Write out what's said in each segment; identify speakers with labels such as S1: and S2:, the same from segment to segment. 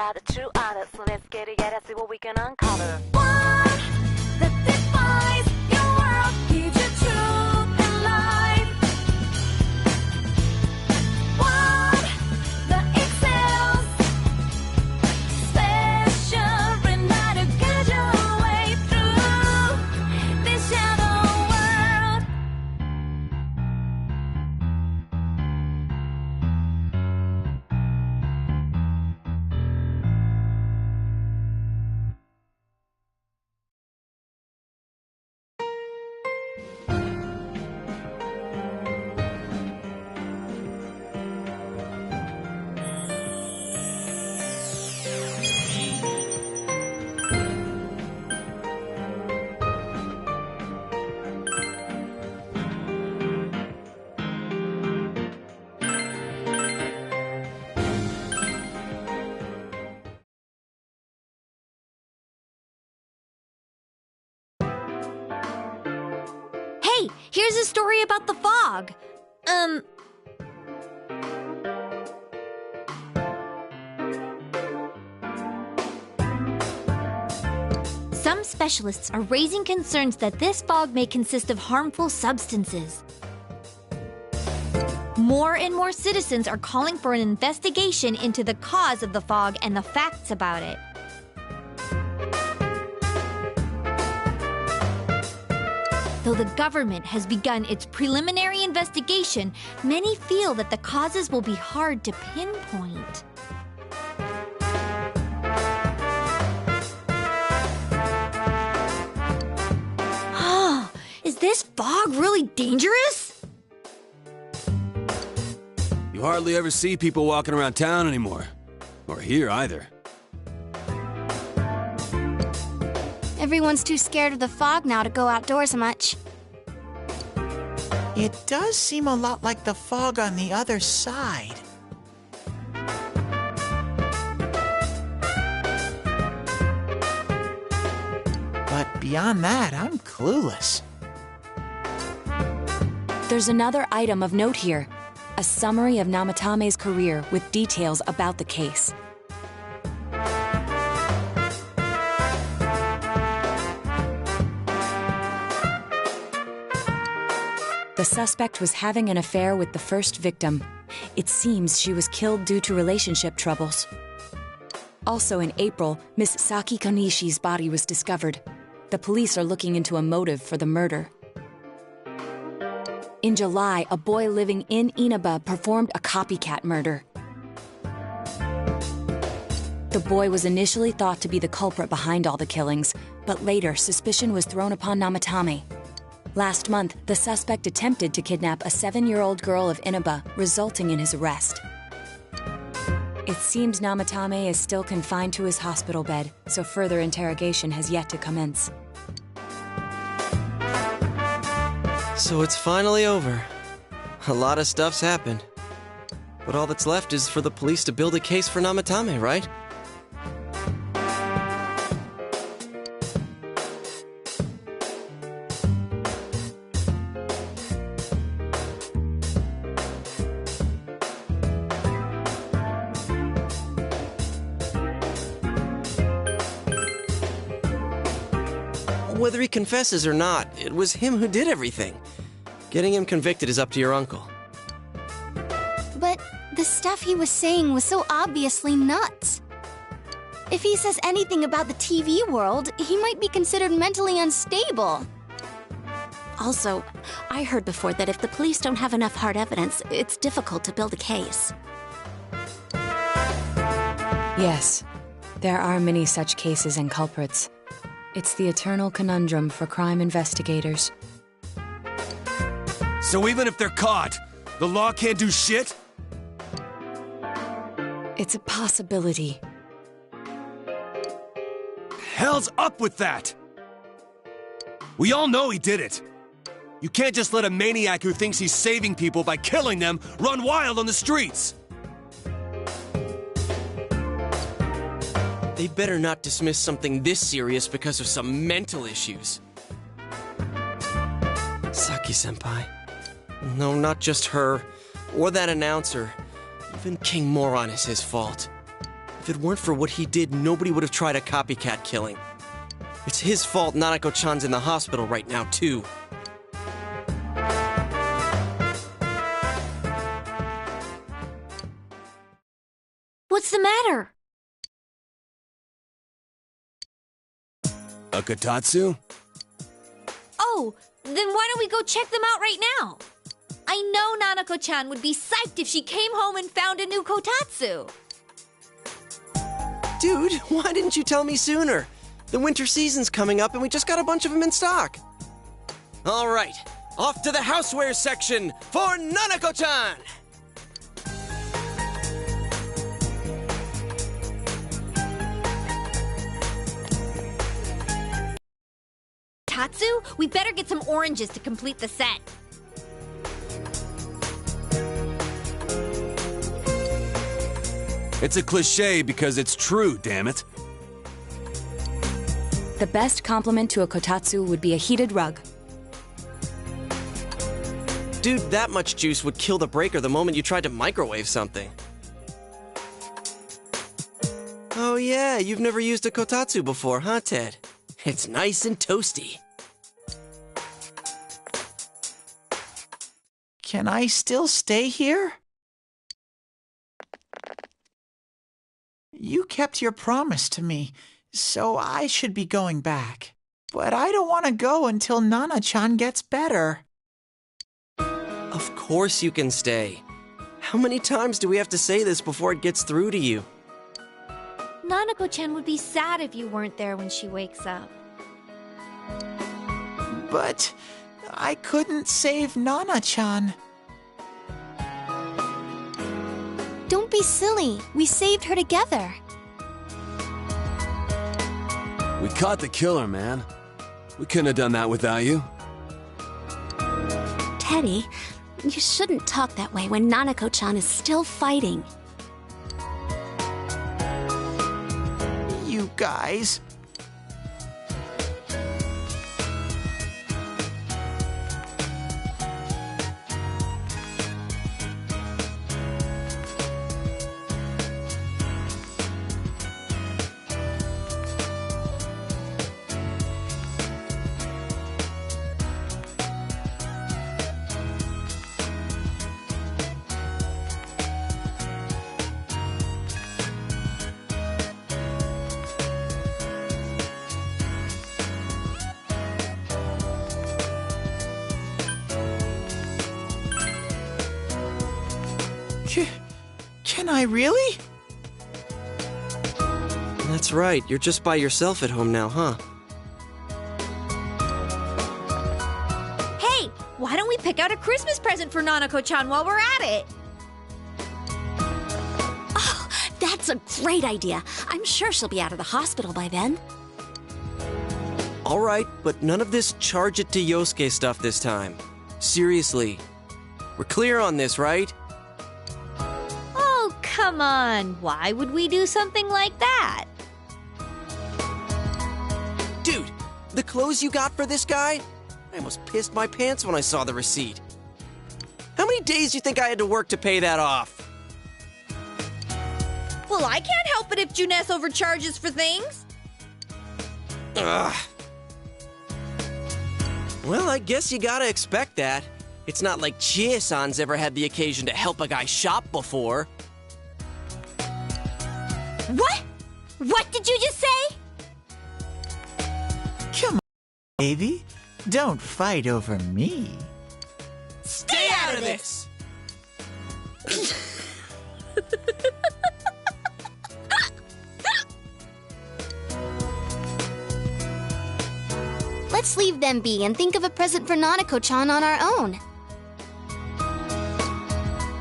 S1: about the true honor. So let's get it, yeah, let's see what we can uncover.
S2: One that defies your world, gives you truth and life. One that excels, special enough to guide your way through this shadow world.
S3: Hey, here's a story about the fog. Some specialists are raising concerns that this fog may consist of harmful substances. More and more citizens are calling for an investigation into the cause of the fog and the facts about it. Though the government has begun its preliminary investigation, many feel that the causes will be hard to pinpoint. Is this fog really dangerous?
S4: You hardly ever see people walking around town anymore. Or here either.
S5: Everyone's too scared of the fog now to go outdoors much.
S6: It does seem a lot like the fog on the other side. But beyond that, I'm clueless.
S7: There's another item of note here. A summary of Namatame's career with details about the case. The suspect was having an affair with the first victim. It seems she was killed due to relationship troubles. Also in April, Miss Saki Konishi's body was discovered. The police are looking into a motive for the murder. In July, a boy living in Inaba performed a copycat murder. The boy was initially thought to be the culprit behind all the killings, but later suspicion was thrown upon Namatame. Last month, the suspect attempted to kidnap a 7-year-old girl of Inaba, resulting in his arrest. It seems Namatame is still confined to his hospital bed, so further interrogation has yet to commence.
S8: So it's finally over. A lot of stuff's happened. But all that's left is for the police to build a case for Namatame, right? Whether he confesses or not, it was him who did everything. Getting him convicted is up to your uncle.
S5: But the stuff he was saying was so obviously nuts. If he says anything about the TV world, he might be considered mentally unstable.
S3: Also, I heard before that if the police don't have enough hard evidence, it's difficult to build a case.
S7: Yes, there are many such cases and culprits. It's the eternal conundrum for crime investigators.
S4: So even if they're caught, the law can't do shit?
S7: It's a possibility.
S4: Hell's up with that! We all know he did it. You can't just let a maniac who thinks he's saving people by killing them run wild on the streets!
S8: They better not dismiss something this serious because of some mental issues. Saki-senpai. No, not just her, or that announcer. Even King Moron is his fault. If it weren't for what he did, nobody would have tried a copycat killing. It's his fault Nanako-chan's in the hospital right now, too.
S3: What's the matter?
S4: A kotatsu?
S3: Oh, then why don't we go check them out right now? I know Nanako-chan would be psyched if she came home and found a new kotatsu.
S8: Dude, why didn't you tell me sooner? The winter season's coming up and we just got a bunch of them in stock. All right, off to the housewares section for Nanako-chan!
S3: Tatsu, we better get some oranges to complete the set.
S4: It's a cliche because it's true, damn it.
S7: The best compliment to a kotatsu would be a heated rug.
S8: Dude, that much juice would kill the breaker the moment you tried to microwave something. Oh yeah, you've never used a kotatsu before, huh, Ted? It's nice and toasty.
S6: Can I still stay here? You kept your promise to me, so I should be going back. But I don't want to go until Nana-chan gets better.
S8: Of course you can stay. How many times do we have to say this before it gets through to you?
S3: Nanako-chan would be sad if you weren't there when she wakes up.
S6: But I couldn't save Nana-chan.
S5: Don't be silly. We saved her together.
S4: We caught the killer, man. We couldn't have done that without you.
S9: Teddy, you shouldn't talk that way when Nanako-chan is still fighting.
S6: You guys. Can I really?
S8: That's right, you're just by yourself at home now, huh?
S3: Hey, why don't we pick out a Christmas present for Nanako-chan while we're at it?
S9: Oh, that's a great idea. I'm sure she'll be out of the hospital by then.
S8: All right, but none of this charge it to Yosuke stuff this time. Seriously. We're clear on this, right?
S3: Oh, come on. Why would we do something like that?
S8: Dude, the clothes you got for this guy? I almost pissed my pants when I saw the receipt. How many days do you think I had to work to pay that off?
S3: Well, I can't help it if Juness overcharges for things.
S8: Ugh. Well, I guess you gotta expect that. It's not like Chie-san's ever had the occasion to help a guy shop before.
S3: What? What did you just say?
S6: Come on, baby. Don't fight over me.
S8: Stay out of this!
S5: Let's leave them be and think of a present for Nanako-chan on our own.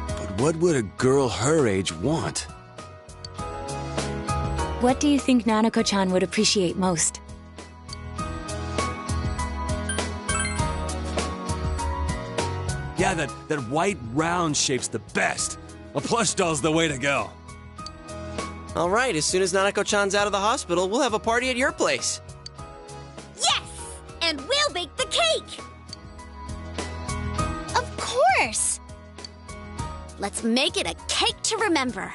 S4: But what would a girl her age want?
S7: What do you think Nanako-chan would appreciate most?
S4: Yeah, that white round shape's the best. A plush doll's the way to go.
S8: All right, as soon as Nanako-chan's out of the hospital, we'll have a party at your place.
S3: Yes! And we'll bake the cake!
S5: Of course!
S9: Let's make it a cake to remember.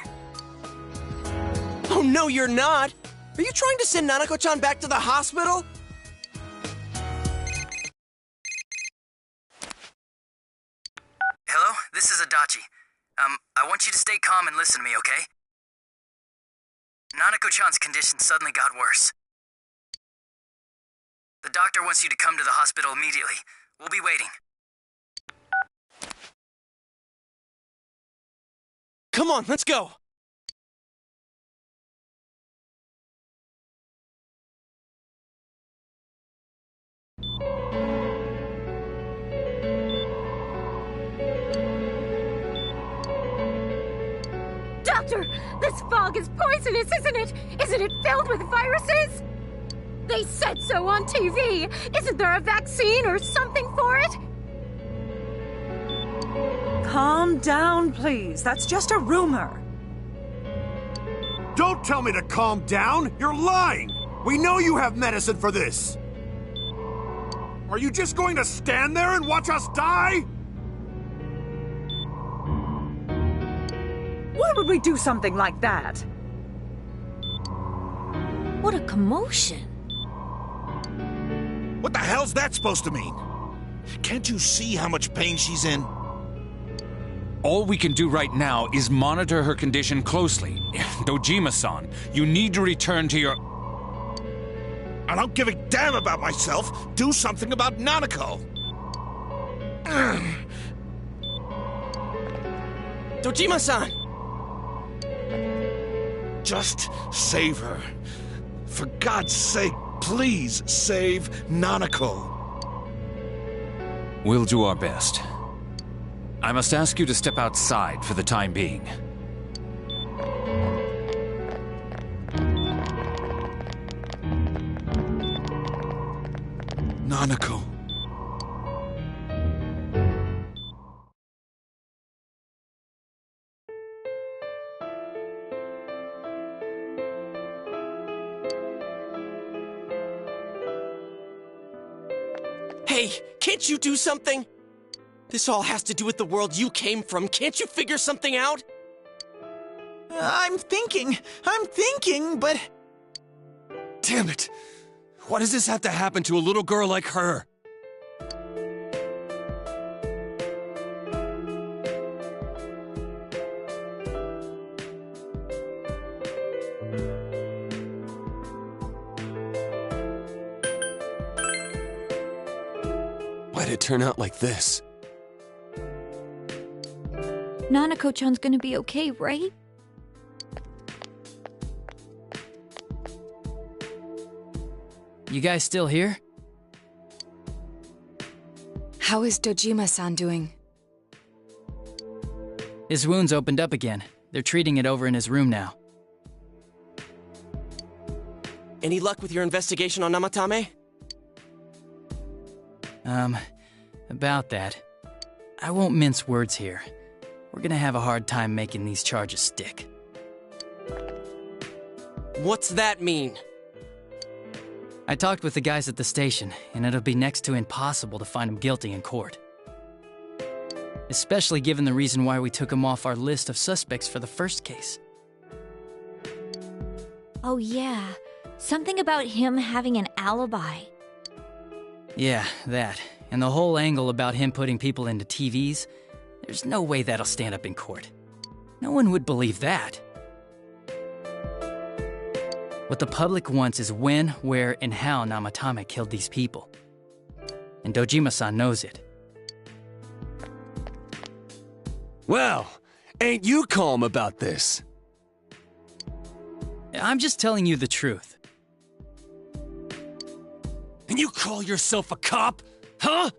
S8: Oh, no, you're not! Are you trying to send Nanako-chan back to the hospital?
S10: Hello, this is Adachi. I want you to stay calm and listen to me, okay? Nanako-chan's condition suddenly got worse. The doctor wants you to come to the hospital immediately. We'll be waiting.
S8: Come on, let's go!
S2: Doctor, this fog is poisonous, isn't it? Isn't it filled with viruses? They said so on TV. Isn't there a vaccine or something for it?
S11: Calm down, please. That's just a rumor.
S12: Don't tell me to calm down! You're lying! We know you have medicine for this! Are you just going to stand there and watch us die?
S11: Why would we do something like that?
S3: What a commotion.
S13: What the hell's that supposed to mean? Can't you see how much pain she's in?
S14: All we can do right now is monitor her condition closely. Dojima-san, you need to return to your...
S13: I don't give a damn about myself. Do something about Nanako.
S8: Dojima-san!
S13: Just save her. For God's sake, please save Nanako.
S14: We'll do our best. I must ask you to step outside for the time being.
S13: Nanako.
S8: Hey, can't you do something? This all has to do with the world you came from. Can't you figure something out?
S6: I'm thinking, but...
S4: Damn it! Why does this have to happen to a little girl like her? Why'd it turn out like this?
S3: Nanako-chan's gonna be okay, right?
S10: You guys still here?
S7: How is Dojima-san doing?
S10: His wound's opened up again. They're treating it over in his room now.
S8: Any luck with your investigation on Namatame?
S10: About that. I won't mince words here. We're gonna have a hard time making these charges stick.
S8: What's that mean?
S10: I talked with the guys at the station, and it'll be next to impossible to find him guilty in court. Especially given the reason why we took him off our list of suspects for the first case.
S3: Oh yeah, something about him having an alibi.
S10: Yeah, that. And the whole angle about him putting people into TVs, there's no way that'll stand up in court. No one would believe that. What the public wants is when, where, and how Namatame killed these people. And Dojima-san knows it.
S4: Well, ain't you calm about this?
S10: I'm just telling you the truth.
S4: And you call yourself a cop? Huh?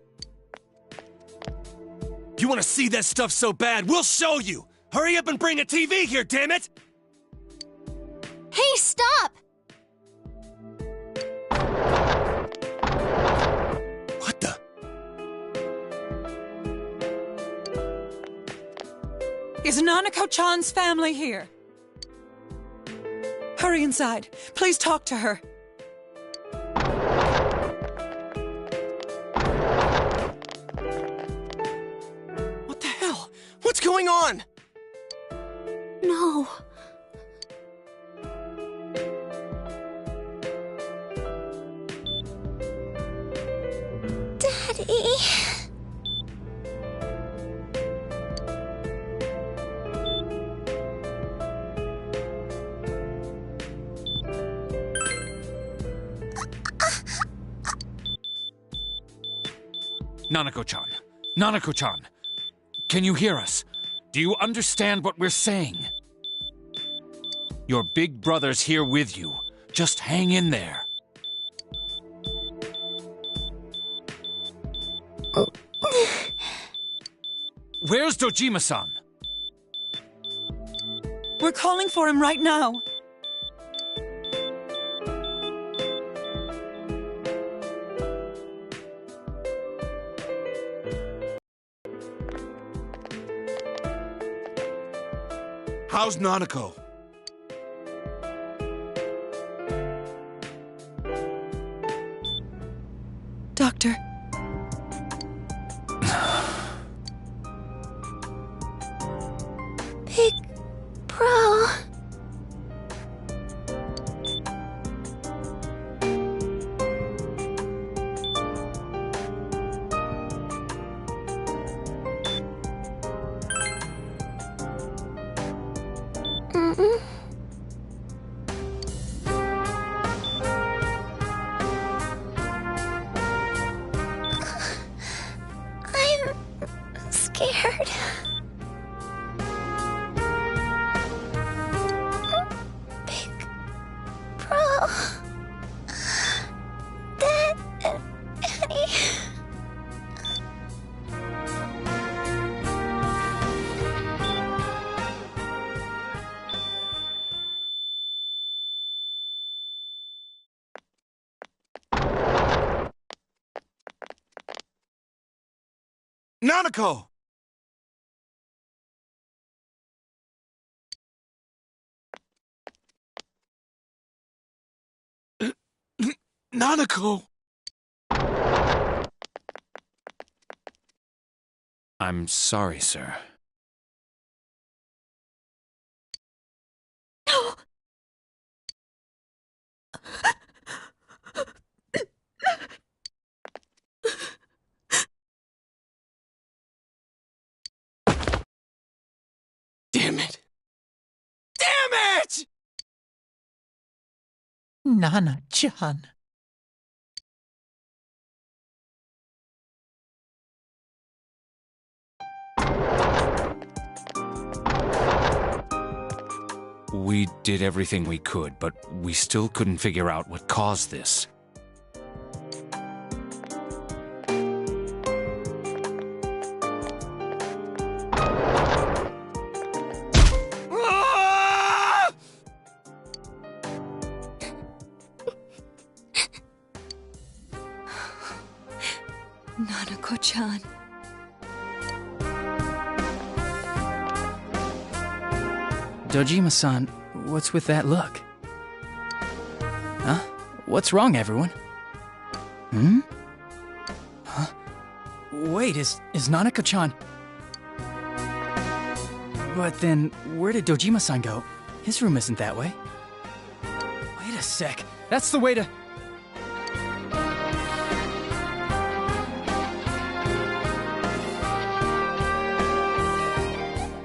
S4: You want to see that stuff so bad? We'll show you! Hurry up and bring a TV here, damn it!
S5: Hey, stop!
S4: What the?
S11: Is Nanako-chan's family here? Hurry inside. Please talk to her.
S8: What the hell? What's going on?
S9: No.
S14: Nanako-chan. Nanako-chan. Can you hear us? Do you understand what we're saying? Your big brother's here with you. Just hang in there. Where's Dojima-san?
S11: We're calling for him right now.
S13: How's Nanako?
S11: Doctor.
S5: Big bro. I'm scared. Big bro. Daddy.
S13: Nanako! Nanako!
S14: I'm sorry, sir.
S8: Damn it! Damn it!
S6: Nana-chan.
S14: We did everything we could, but we still couldn't figure out what caused this.
S11: Nanako-chan.
S10: Dojima-san, what's with that look? Huh? What's wrong, everyone? Hmm? Huh? Wait, is Nanako-chan... But then, where did Dojima-san go? His room isn't that way. Wait a sec. That's the way to...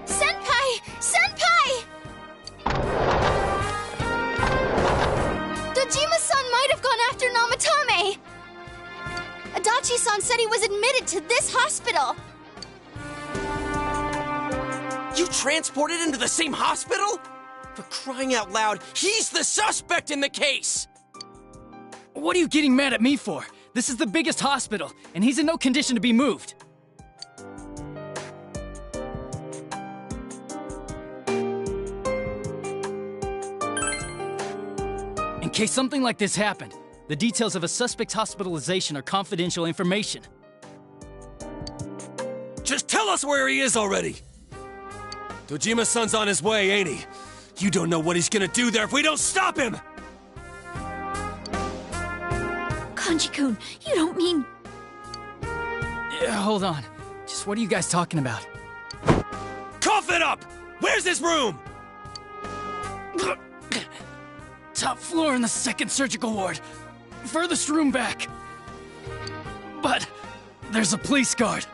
S5: Senpai! Senpai! Dojima-san might have gone after Namatame! Adachi-san said he was admitted to this hospital!
S8: You transported him to the same hospital? For crying out loud, he's the suspect in the case!
S10: What are you getting mad at me for? This is the biggest hospital, and he's in no condition to be moved. In case something like this happened, the details of a suspect's hospitalization are confidential information.
S4: Just tell us where he is already! Dojima-san's on his way, ain't he? You don't know what he's gonna do there if we don't stop him!
S3: Kanji-kun, you don't mean...
S10: Yeah, hold on. Just what are you guys talking about?
S4: Cough it up! Where's his room?
S10: Top floor in the second surgical ward. Furthest room back. But there's a police guard.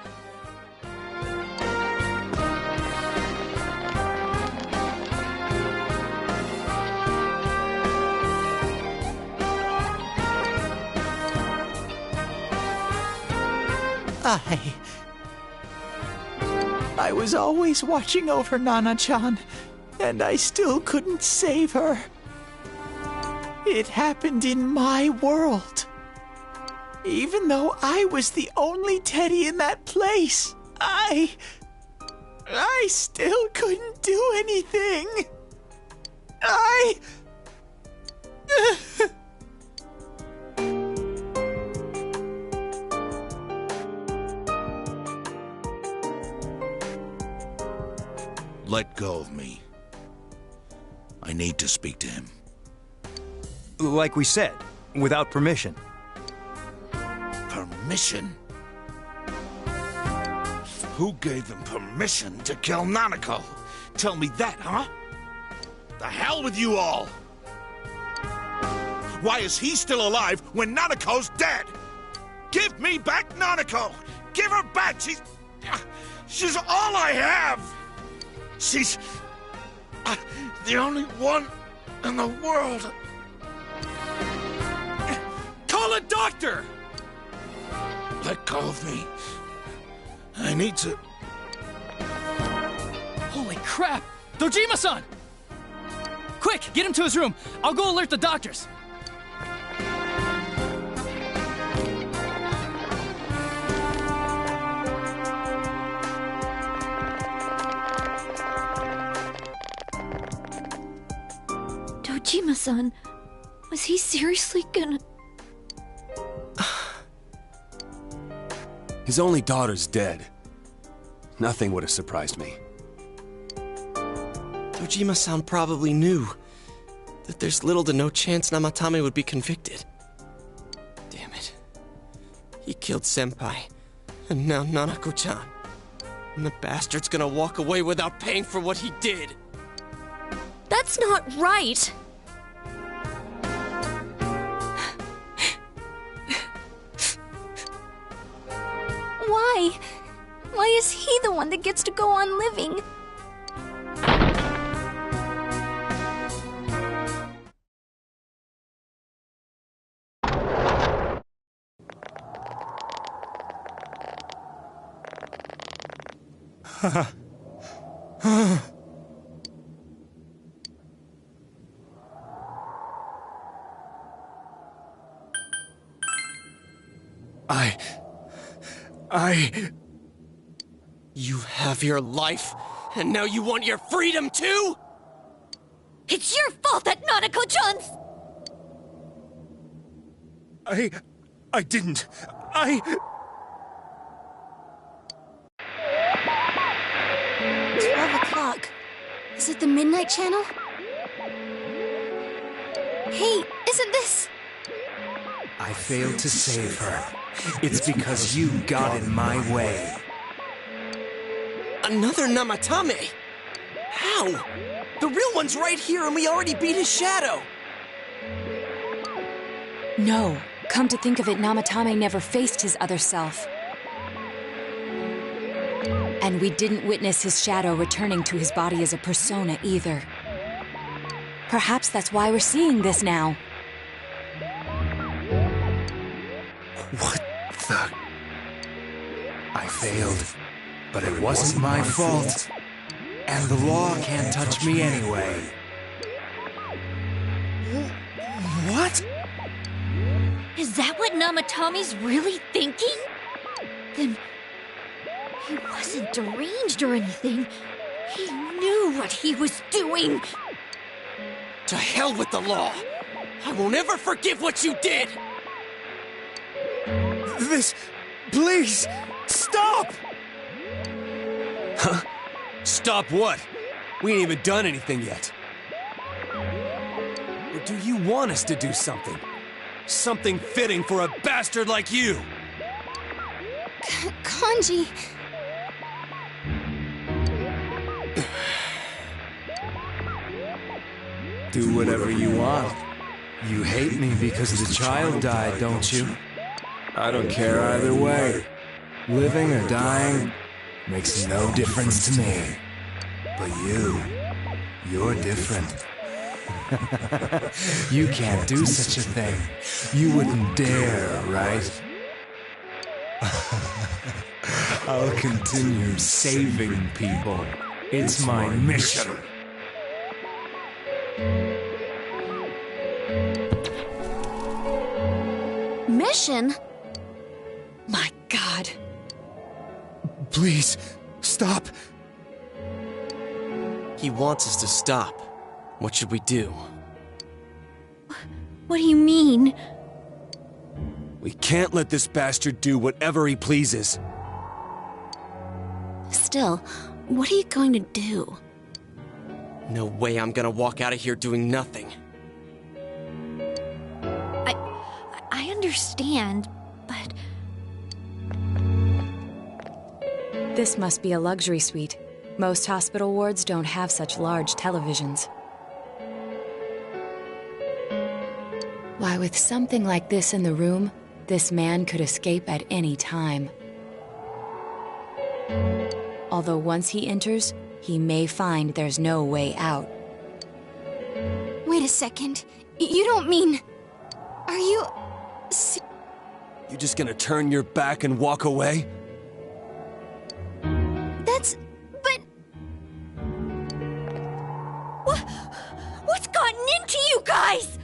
S6: I was always watching over Nana-chan, and I still couldn't save her. It happened in my world. Even though I was the only teddy in that place, I still couldn't do anything.
S13: Let go of me. I need to speak to him.
S15: Like we said, without permission.
S13: Permission? Who gave them permission to kill Nanako? Tell me that, huh? The hell with you all! Why is he still alive when Nanako's dead? Give me back Nanako! Give her back! She's all I have! She's the only one in the world.
S4: Call a doctor!
S13: Let go of me. I need to...
S10: Holy crap! Dojima-san! Quick, get him to his room. I'll go alert the doctors.
S3: Dojima-san, was he seriously gonna...
S16: His only daughter's dead. Nothing would have surprised me.
S8: Dojima-san probably knew that there's little to no chance Namatame would be convicted. Damn it. He killed Senpai, and now Nanako-chan. And the bastard's gonna walk away without paying for what he did.
S9: That's not right!
S5: Why? Why is he the one that gets to go on living?
S8: You have your life, and now you want your freedom too?
S2: It's your fault that Nanako-chan's...
S13: I didn't.
S5: 12 o'clock. Is it the Midnight Channel? Hey, isn't this...
S17: I failed to save her. It's because you got in my way.
S8: Another Namatame? How? The real one's right here and we already beat his shadow!
S7: No. Come to think of it, Namatame never faced his other self. And we didn't witness his shadow returning to his body as a persona either. Perhaps that's why we're seeing this now.
S17: What the... I failed, but it wasn't my fault. And the law can't touch me anyway.
S4: What?
S3: Is that what Namatame's really thinking? Then... he wasn't deranged or anything. He knew what he was doing.
S8: To hell with the law! I won't ever forgive what you did!
S4: This... please! Stop! Huh? Stop what? We ain't even done anything yet. Or do you want us to do something? Something fitting for a bastard like you!
S5: Kanji...
S17: Do whatever you want. You hate me because the child died, don't you? I don't care either way. Living or dying makes no difference to me. But you're different. You can't do such a thing. You wouldn't dare, right? I'll continue saving people. It's my mission.
S9: Mission?
S7: My God.
S8: Please, stop. He wants us to stop. What should we do?
S9: What do you mean?
S4: We can't let this bastard do whatever he pleases.
S9: Still, what are you going to do?
S8: No way I'm gonna walk out of here doing nothing.
S3: I understand, but...
S7: This must be a luxury suite. Most hospital wards don't have such large televisions. Why, with something like this in the room, this man could escape at any time. Although once he enters, he may find there's no way out.
S5: Wait a second. You don't mean... Are you...
S4: You just gonna turn your back and walk away?
S5: That's... but...
S3: What's gotten into you guys?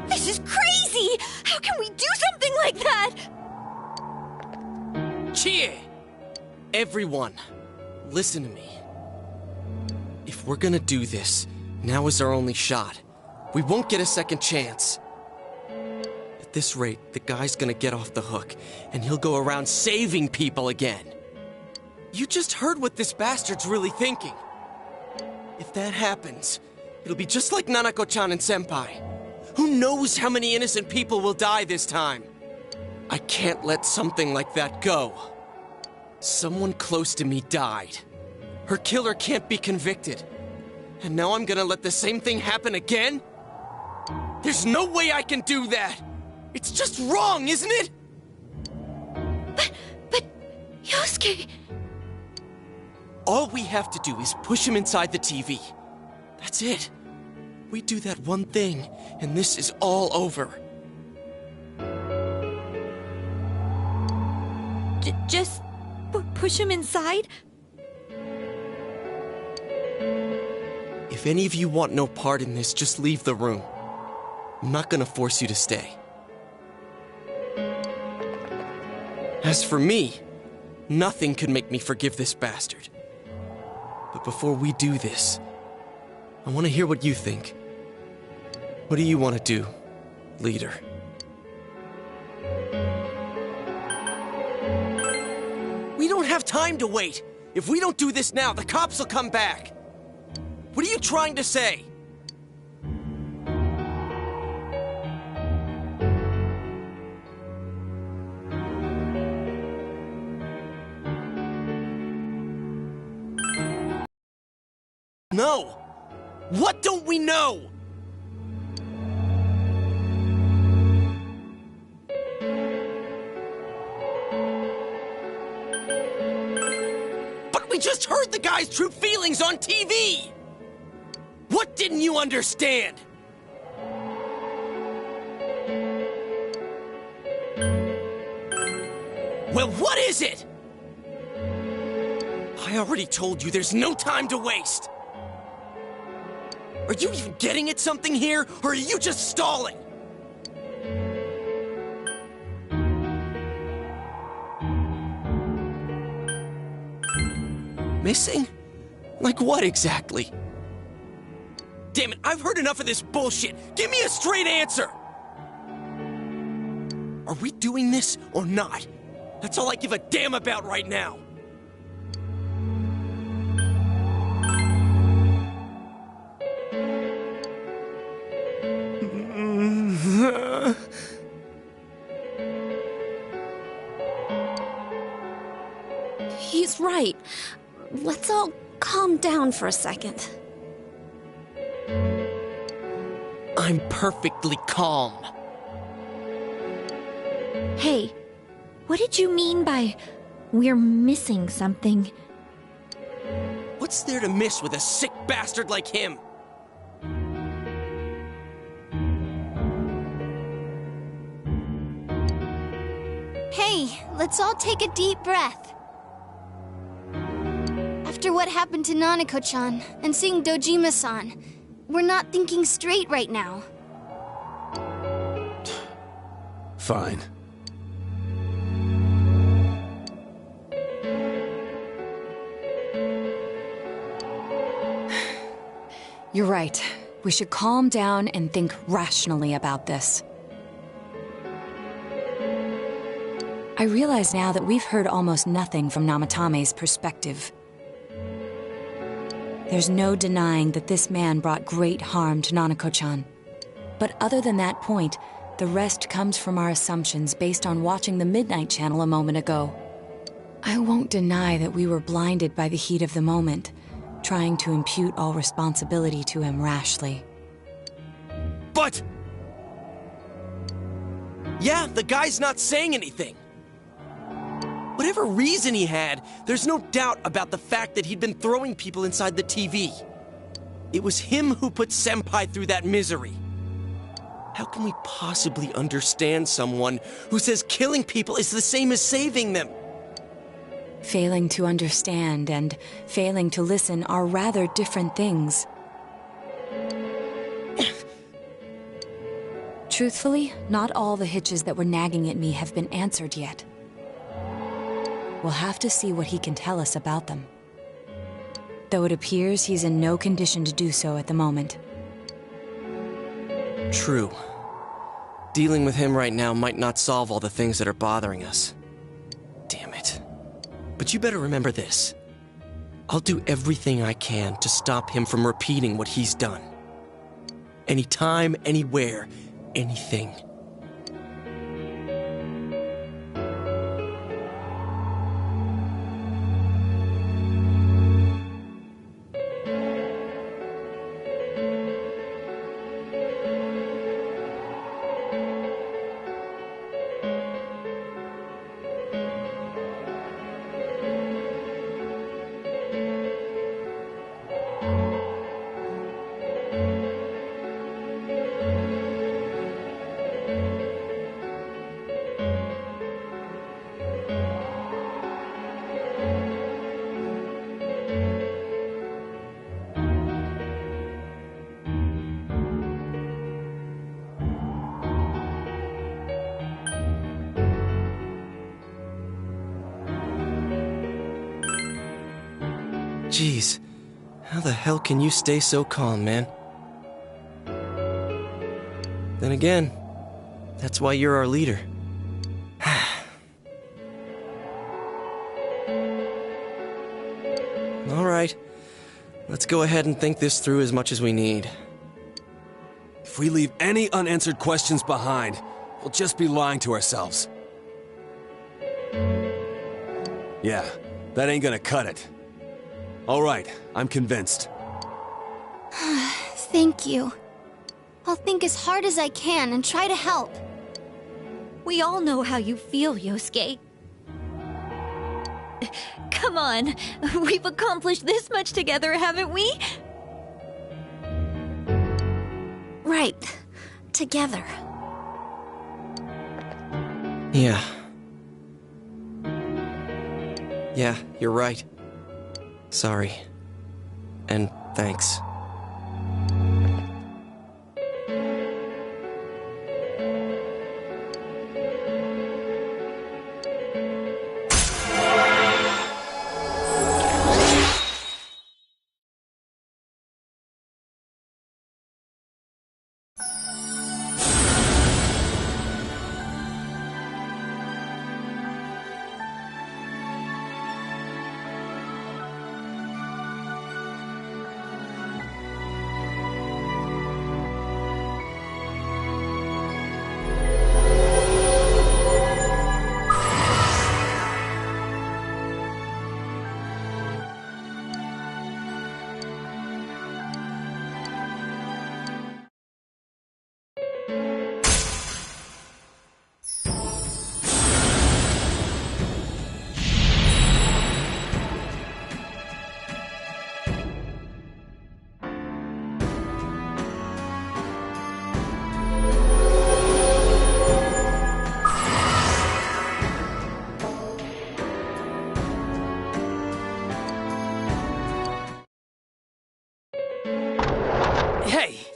S3: This is crazy! How can we do something like that?
S8: Chie! Everyone, listen to me. If we're gonna do this, now is our only shot. We won't get a second chance. At this rate, the guy's gonna get off the hook, and he'll go around saving people again. You just heard what this bastard's really thinking. If that happens, it'll be just like Nanako-chan and Senpai. Who knows how many innocent people will die this time? I can't let something like that go. Someone close to me died. Her killer can't be convicted. And now I'm gonna let the same thing happen again? There's no way I can do that! It's just wrong, isn't it?
S3: But... Yosuke...
S8: All we have to do is push him inside the TV. That's it. We do that one thing, and this is all over.
S3: Just... push him inside?
S8: If any of you want no part in this, just leave the room. I'm not gonna force you to stay. As for me, nothing could make me forgive this bastard. But before we do this, I want to hear what you think. What do you want to do, leader? We don't have time to wait! If we don't do this now, the cops will come back! What are you trying to say? No! What don't we know? But we just heard the guy's true feelings on TV! What didn't you understand? Well, what is it? I already told you there's no time to waste. Are you even getting at something here, or are you just stalling? Missing? Like what exactly? Damn it, I've heard enough of this bullshit! Give me a straight answer! Are we doing this or not? That's all I give a damn about right now!
S9: He's right. Let's all calm down for a second.
S8: I'm perfectly calm.
S3: Hey, what did you mean by we're missing something?
S8: What's there to miss with a sick bastard like him?
S5: let's all take a deep breath. After what happened to Nanako-chan and seeing Dojima-san, we're not thinking straight right now.
S16: Fine.
S7: You're right. We should calm down and think rationally about this. I realize now that we've heard almost nothing from Namatame's perspective. There's no denying that this man brought great harm to Nanako-chan. But other than that point, the rest comes from our assumptions based on watching the Midnight Channel a moment ago. I won't deny that we were blinded by the heat of the moment, trying to impute all responsibility to him rashly.
S8: But... yeah, the guy's not saying anything. Whatever reason he had, there's no doubt about the fact that he'd been throwing people inside the TV. It was him who put Senpai through that misery. How can we possibly understand someone who says killing people is the same as saving them?
S7: Failing to understand and failing to listen are rather different things. Truthfully, not all the hitches that were nagging at me have been answered yet. We'll have to see what he can tell us about them. Though it appears he's in no condition to do so at the moment.
S8: True. Dealing with him right now might not solve all the things that are bothering us. Damn it. But you better remember this. I'll do everything I can to stop him from repeating what he's done. Anytime, anywhere, anything. Jeez, how the hell can you stay so calm, man? Then again, that's why you're our leader. All right, let's go ahead and think this through as much as we need.
S4: If we leave any unanswered questions behind, we'll just be lying to ourselves. Yeah, that ain't gonna cut it. All right, I'm convinced.
S5: Thank you. I'll think as hard as I can and try to help.
S3: We all know how you feel, Yosuke. Come on, we've accomplished this much together, haven't we?
S9: Right. Together.
S8: Yeah. Yeah, you're right. Sorry. And thanks.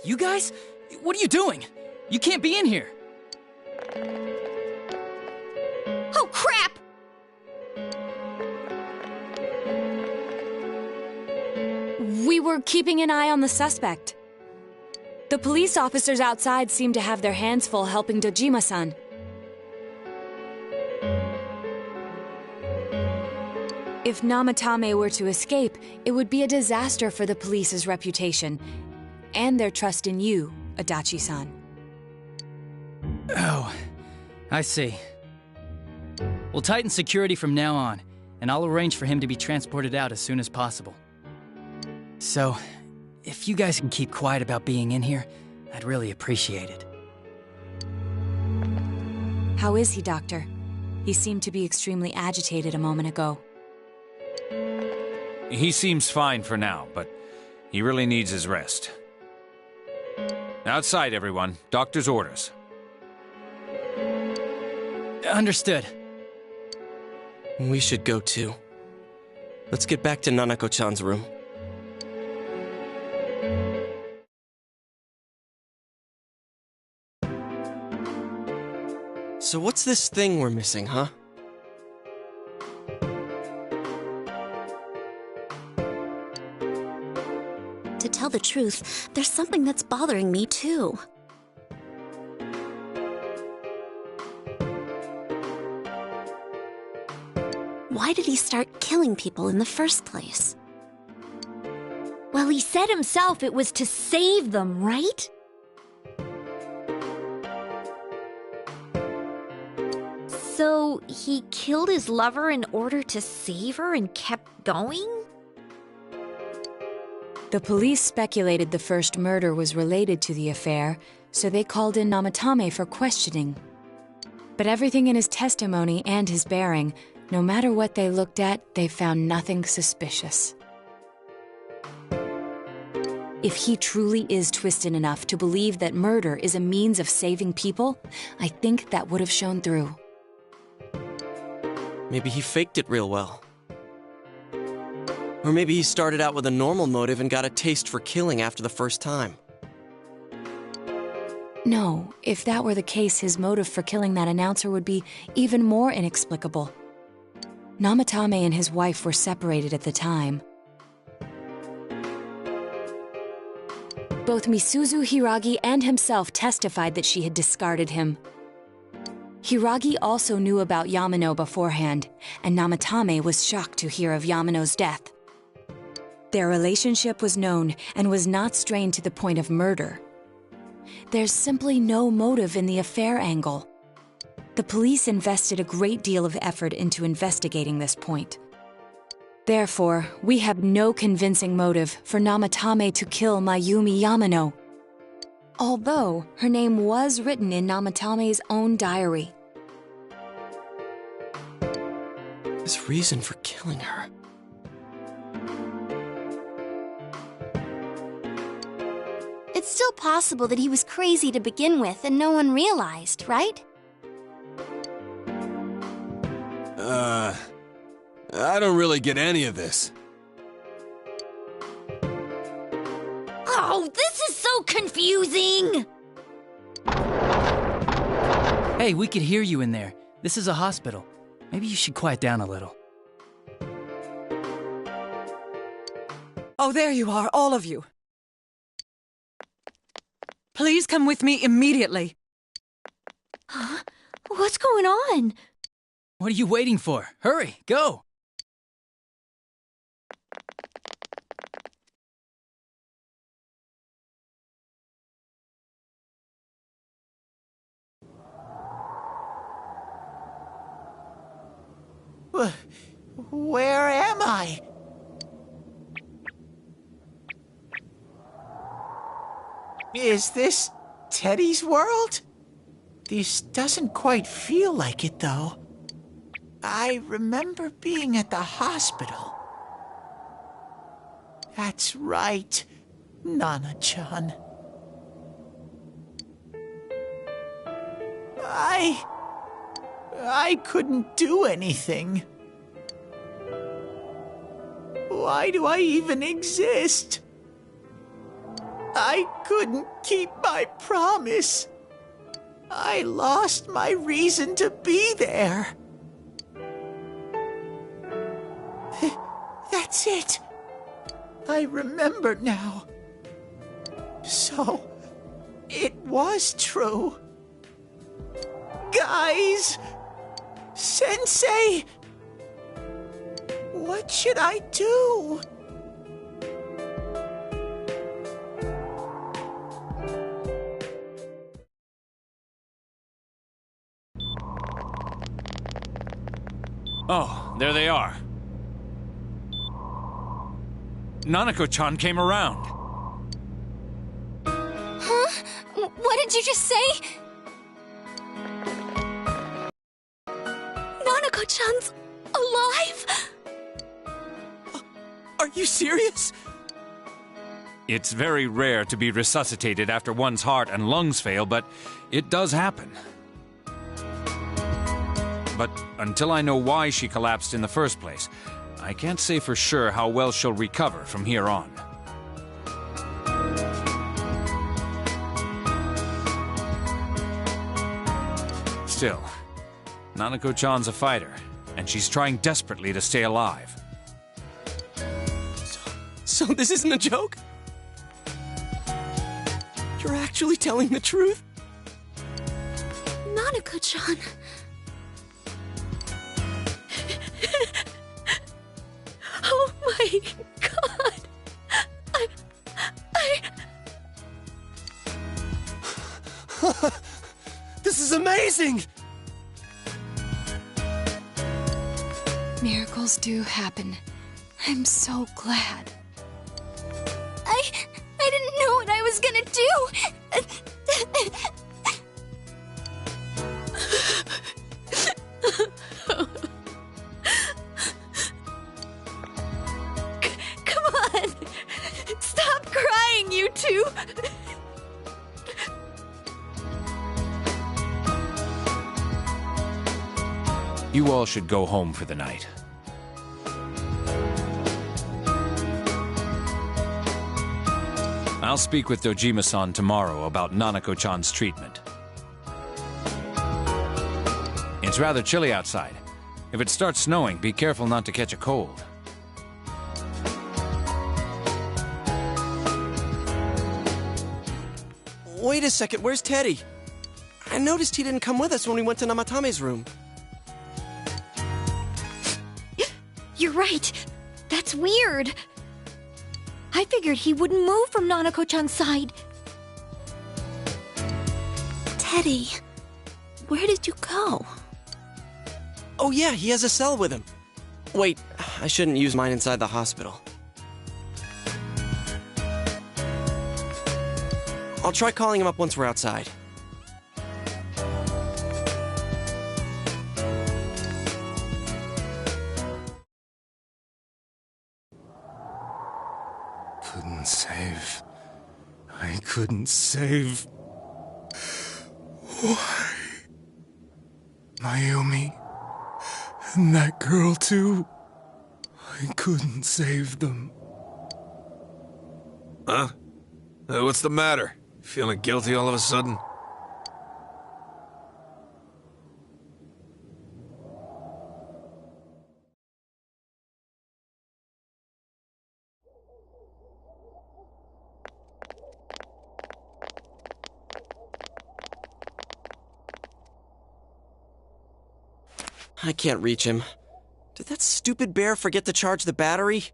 S10: You guys? What are you doing? You can't be in here.
S3: Oh, crap!
S7: We were keeping an eye on the suspect. The police officers outside seem to have their hands full helping Dojima-san. If Namatame were to escape, it would be a disaster for the police's reputation and their trust in you, Adachi-san.
S10: Oh, I see. We'll tighten security from now on, and I'll arrange for him to be transported out as soon as possible. So, if you guys can keep quiet about being in here, I'd really appreciate it.
S7: How is he, Doctor? He seemed to be extremely agitated a moment ago.
S14: He seems fine for now, but he really needs his rest. Outside, everyone. Doctor's orders.
S10: Understood.
S8: We should go too. Let's get back to Nanako-chan's room. So what's this thing we're missing, huh?
S9: To tell the truth, there's something that's bothering me too. Why did he start killing people in the first place?
S3: Well, he said himself it was to save them, right? So, he killed his lover in order to save her and kept going?
S7: The police speculated the first murder was related to the affair, so they called in Namatame for questioning. But everything in his testimony and his bearing, no matter what they looked at, they found nothing suspicious. If he truly is twisted enough to believe that murder is a means of saving people, I think that would have shown through.
S8: Maybe he faked it real well. Or maybe he started out with a normal motive and got a taste for killing after the first time.
S7: No, if that were the case, his motive for killing that announcer would be even more inexplicable. Namatame and his wife were separated at the time. Both Misuzu Hiragi and himself testified that she had discarded him. Hiragi also knew about Yamano beforehand, and Namatame was shocked to hear of Yamano's death. Their relationship was known and was not strained to the point of murder. There's simply no motive in the affair angle. The police invested a great deal of effort into investigating this point. Therefore, we have no convincing motive for Namatame to kill Mayumi Yamano, although her name was written in Namatame's own diary.
S8: His reason for killing her.
S5: It's still possible that he was crazy to begin with and no one realized, right?
S4: I don't really get any of this.
S3: Oh, this is so confusing!
S10: Hey, we could hear you in there. This is a hospital. Maybe you should quiet down a little.
S11: Oh, there you are, all of you. Please come with me immediately.
S3: Huh? What's going on?
S10: What are you waiting for? Hurry, go!
S6: Where am I? Is this Teddy's world? This doesn't quite feel like it, though. I remember being at the hospital. That's right, Nana-chan. I couldn't do anything. Why do I even exist? I couldn't keep my promise. I lost my reason to be there. That's it. I remember now. So, it was true. Guys! Sensei! What should I do?
S14: Oh, there they are. Nanako-chan came around.
S5: Huh? What did you just say?
S9: Nanako-chan's alive?
S8: Are you serious?
S14: It's very rare to be resuscitated after one's heart and lungs fail, but it does happen. But until I know why she collapsed in the first place, I can't say for sure how well she'll recover from here on. Still, Nanako-chan's a fighter, and she's trying desperately to stay alive.
S8: So this isn't a joke? You're actually telling the truth?
S9: Nanako-chan. Oh my god!
S4: This is amazing!
S5: Miracles do happen. I'm so glad. I didn't know what I was gonna
S3: Come on! Stop crying, you two!
S14: You all should go home for the night. I'll speak with Dojima-san tomorrow about Nanako-chan's treatment. It's rather chilly outside. If it starts snowing, be careful not to catch a cold.
S8: Wait a second, where's Teddy? I noticed he didn't come with us when we went to Namatame's room.
S3: You're right. That's weird. I figured he wouldn't move from Nanako-chan's side.
S9: Teddy, where did you go?
S8: Oh yeah, he has a cell with him. Wait, I shouldn't use mine inside the hospital. I'll try calling him up once we're outside.
S17: Couldn't save. I couldn't save. Why? Mayumi. And that girl too. I couldn't save them.
S16: Huh? What's the matter? Feeling guilty all of a sudden?
S8: I can't reach him. Did that stupid bear forget to charge the battery?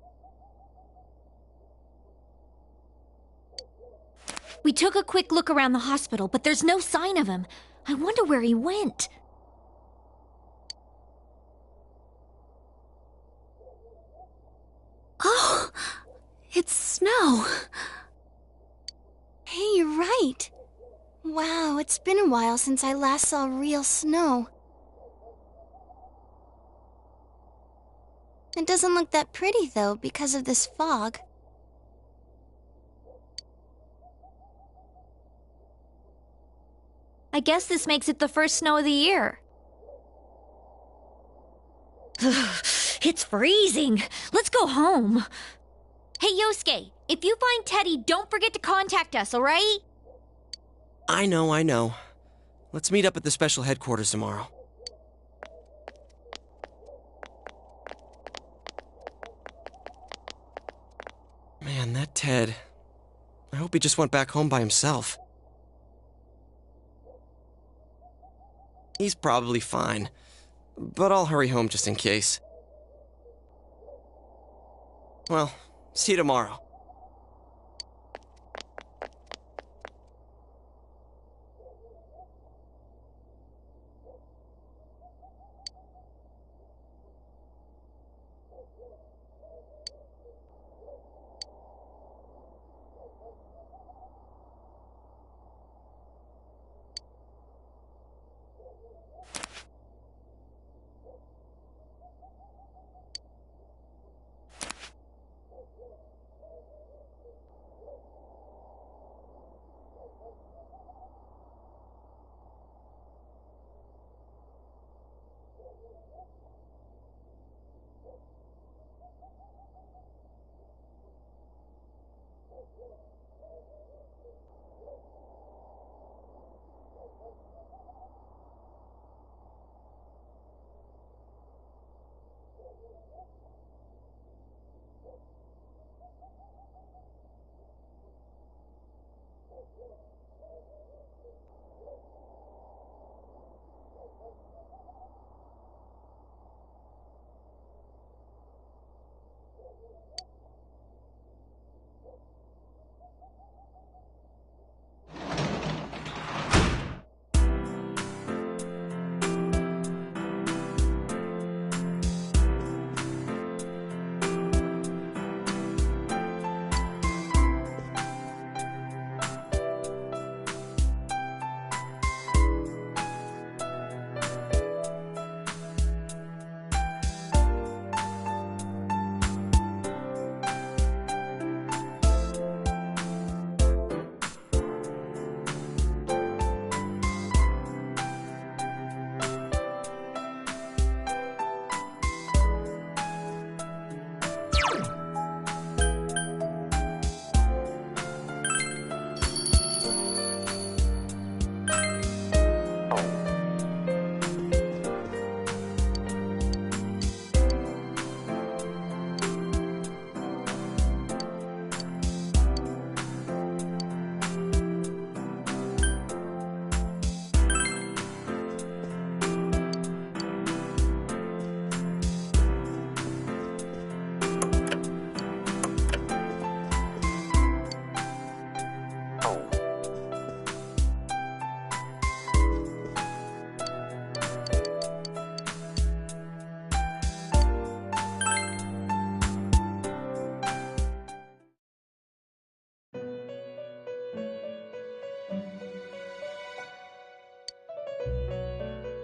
S3: We took a quick look around the hospital, but there's no sign of him. I wonder where he went.
S9: Oh, it's snow.
S5: Hey, you're right. Wow, it's been a while since I last saw real snow. It doesn't look that pretty, though, because of this fog.
S3: I guess this makes it the first snow of the year. It's freezing. Let's go home. Hey, Yosuke, if you find Teddy, don't forget to contact us, alright?
S8: I know. Let's meet up at the special headquarters tomorrow. Man, that Ted. I hope he just went back home by himself. He's probably fine, but I'll hurry home just in case. Well, see you tomorrow.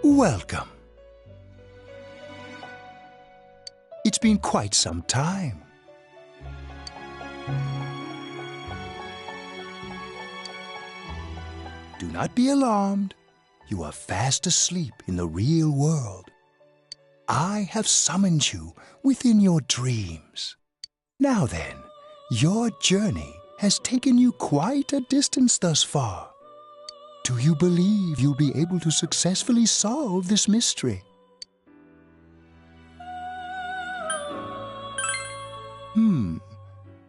S18: Welcome. It's been quite some time. Do not be alarmed. You are fast asleep in the real world. I have summoned you within your dreams. Now then, your journey has taken you quite a distance thus far. Do you believe you'll be able to successfully solve this mystery?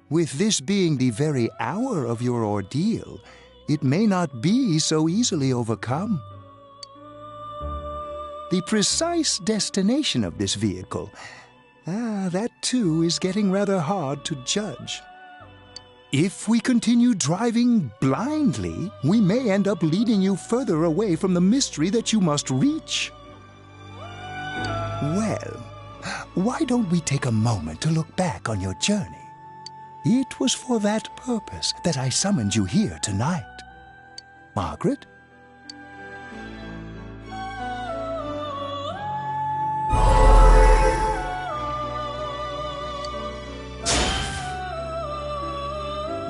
S18: With this being the very hour of your ordeal, it may not be so easily overcome. The precise destination of this vehicle, that too is getting rather hard to judge. If we continue driving blindly, we may end up leading you further away from the mystery that you must reach. Well, why don't we take a moment to look back on your journey? It was for that purpose that I summoned you here tonight. Margaret?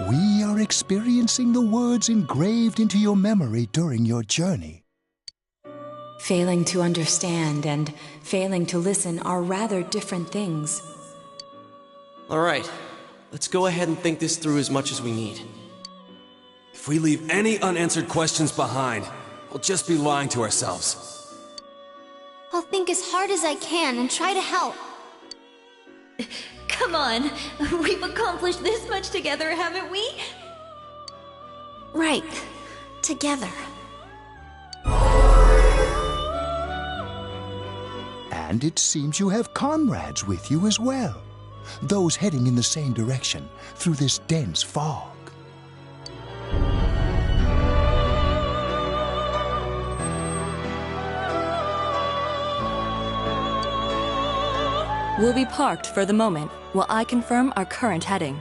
S18: We are experiencing the words engraved into your memory during your journey.
S7: Failing to understand and failing to listen are rather different things.
S8: All right, Let's go ahead and think this through as much as we need.
S4: If we leave any unanswered questions behind, we'll just be lying to ourselves.
S5: I'll think as hard as I can and try to help.
S3: Come on, we've accomplished this much together, haven't we?
S9: Right. Together.
S18: And it seems you have comrades with you as well. Those heading in the same direction through this dense fog.
S7: We'll be parked for the moment while I confirm our current heading.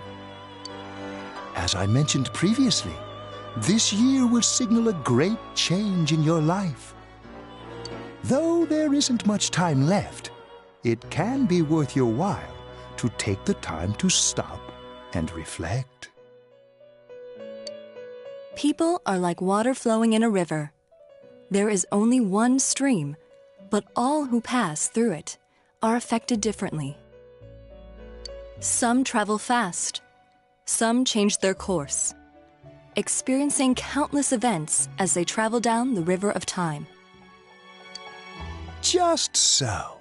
S18: As I mentioned previously, this year will signal a great change in your life. Though there isn't much time left, it can be worth your while to take the time to stop and reflect.
S7: People are like water flowing in a river. There is only one stream, but all who pass through it are affected differently. Some travel fast, some change their course, experiencing countless events as they travel down the river of time.
S18: Just so.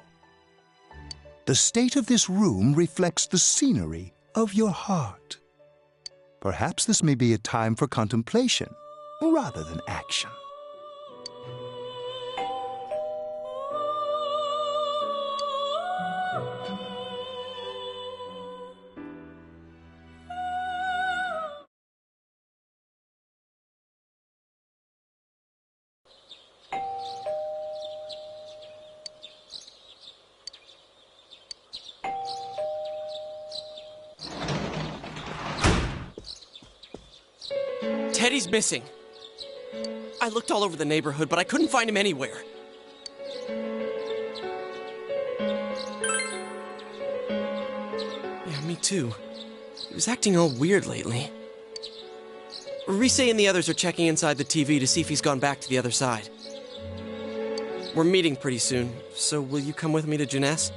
S18: The state of this room reflects the scenery of your heart. Perhaps this may be a time for contemplation rather than action.
S8: Teddy's missing. I looked all over the neighborhood, but I couldn't find him anywhere. Yeah, me too. He was acting all weird lately. Rise and the others are checking inside the TV to see if he's gone back to the other side. We're meeting pretty soon, so will you come with me to Jeunesse?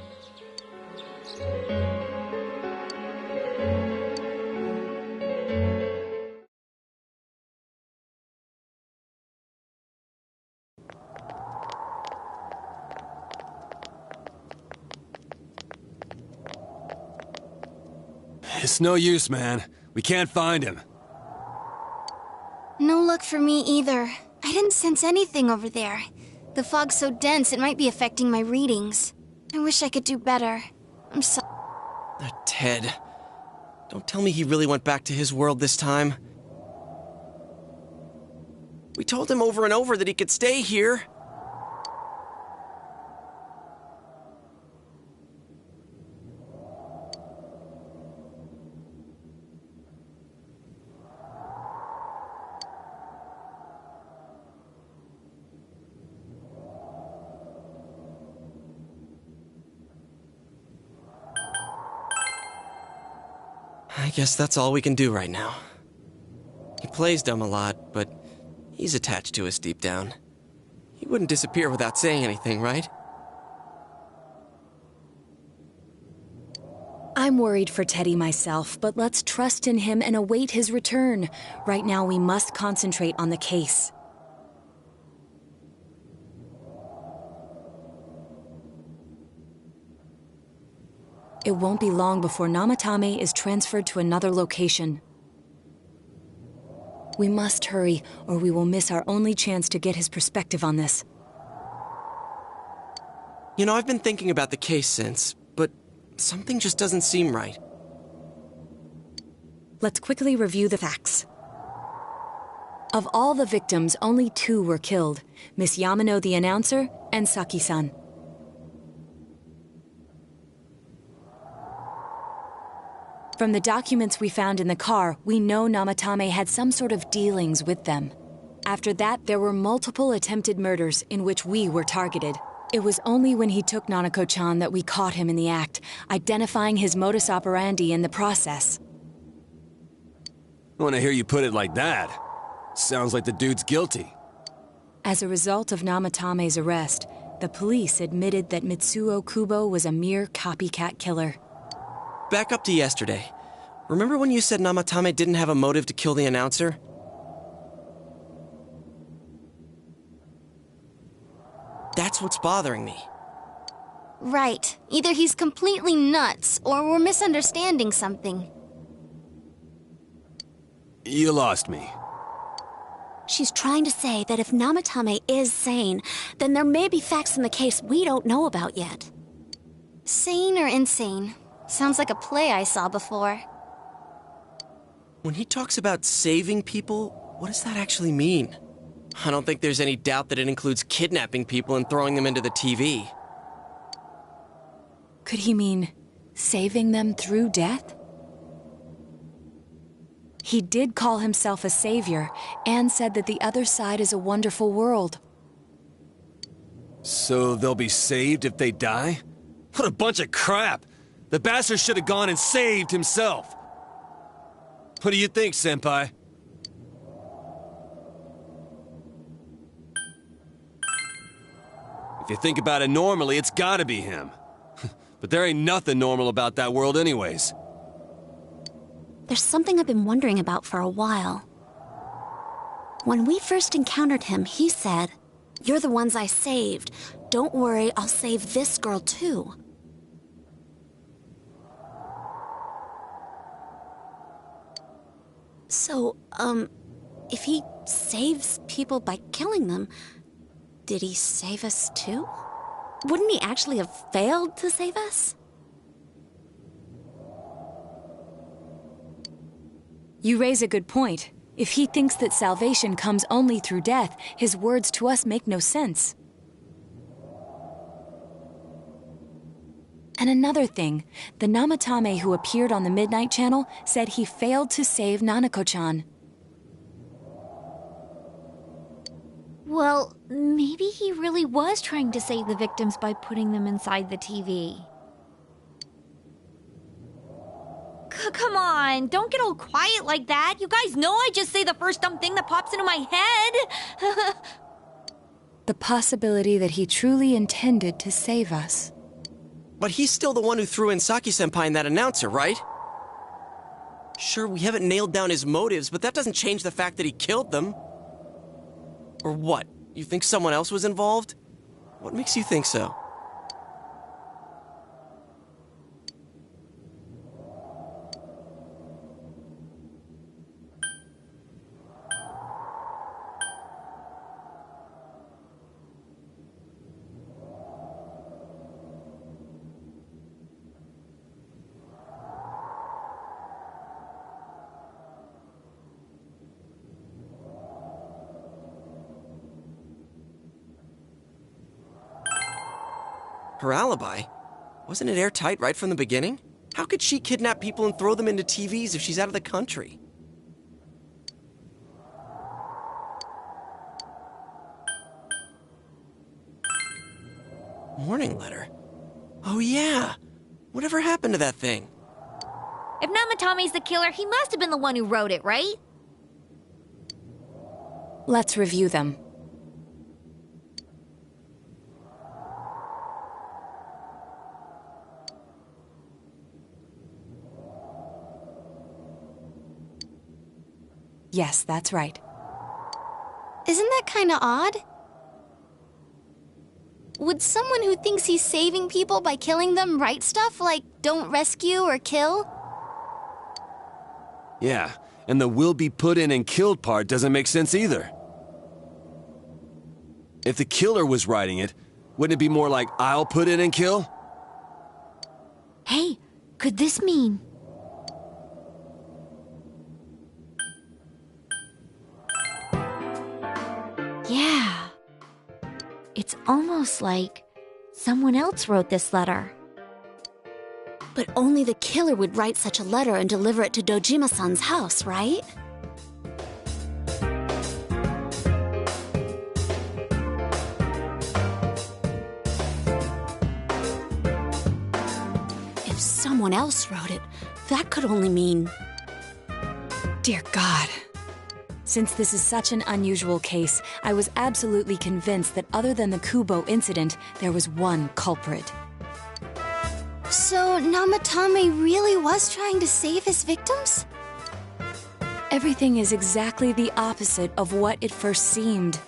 S4: It's no use, man. We can't find him.
S5: No luck for me either. I didn't sense anything over there. The fog's so dense it might be affecting my readings. I wish I could do better. I'm so...
S8: Ted. Don't tell me he really went back to his world this time. We told him over and over that he could stay here. I guess that's all we can do right now. He plays dumb a lot, but he's attached to us deep down. He wouldn't disappear without saying anything, right?
S7: I'm worried for Teddy myself, but let's trust in him and await his return. Right now, we must concentrate on the case. It won't be long before Namatame is transferred to another location. We must hurry, or we will miss our only chance to get his perspective on this.
S8: You know, I've been thinking about the case since, but something just doesn't seem right.
S7: Let's quickly review the facts. Of all the victims, only 2 were killed, Miss Yamano the announcer and Saki-san. From the documents we found in the car, we know Namatame had some sort of dealings with them. After that, there were multiple attempted murders in which we were targeted. It was only when he took Nanako-chan that we caught him in the act, identifying his modus operandi in the process.
S4: When I hear you put it like that, sounds like the dude's guilty.
S7: As a result of Namatame's arrest, the police admitted that Mitsuo Kubo was a mere copycat killer.
S8: Back up to yesterday. Remember when you said Namatame didn't have a motive to kill the announcer? That's what's bothering me.
S5: Right. Either he's completely nuts, or we're misunderstanding something.
S16: You lost me.
S9: She's trying to say that if Namatame is sane, then there may be facts in the case we don't know about yet.
S5: Sane or insane? Sounds like a play I saw before.
S8: When he talks about saving people, what does that actually mean? I don't think there's any doubt that it includes kidnapping people and throwing them into the TV.
S7: Could he mean saving them through death? He did call himself a savior and said that the other side is a wonderful world.
S4: So they'll be saved if they die? What a bunch of crap! The bastard should have gone and saved himself! What do you think, Senpai? If you think about it normally, it's gotta be him. But there ain't nothing normal about that world anyways.
S9: There's something I've been wondering about for a while. When we first encountered him, he said, "You're the ones I saved. Don't worry, I'll save this girl too." So, if he saves people by killing them, did he save us too? Wouldn't he actually have failed to save us?
S7: You raise a good point. If he thinks that salvation comes only through death, his words to us make no sense. And another thing, the Namatame who appeared on the Midnight Channel said he failed to save Nanako-chan.
S3: Well, maybe he really was trying to save the victims by putting them inside the TV. Come on, don't get all quiet like that. You guys know I just say the first dumb thing that pops into my head.
S7: The possibility that he truly intended to save us.
S8: But he's still the one who threw in Saki-senpai and that announcer, right? Sure, we haven't nailed down his motives, but that doesn't change the fact that he killed them. Or what? You think someone else was involved? What makes you think so? Her alibi? Wasn't it airtight right from the beginning? How could she kidnap people and throw them into TVs if she's out of the country? Warning letter? Oh yeah! Whatever happened to that thing?
S3: If Namatame's the killer, he must have been the one who wrote it, right?
S7: Let's review them. Yes, that's right.
S5: Isn't that kinda odd? Would someone who thinks he's saving people by killing them write stuff like, "Don't rescue or kill"?
S4: Yeah, and the "will be put in and killed" part doesn't make sense either. If the killer was writing it, wouldn't it be more like, "I'll put in and kill"?
S3: Hey, could this mean... Yeah. It's almost like someone else wrote this letter.
S9: But only the killer would write such a letter and deliver it to Dojima-san's house, right? If someone else wrote it, that could only mean...
S7: Dear God. Since this is such an unusual case, I was absolutely convinced that other than the Kubo incident, there was one culprit.
S5: So Namatame really was trying to save his victims?
S7: Everything is exactly the opposite of what it first seemed.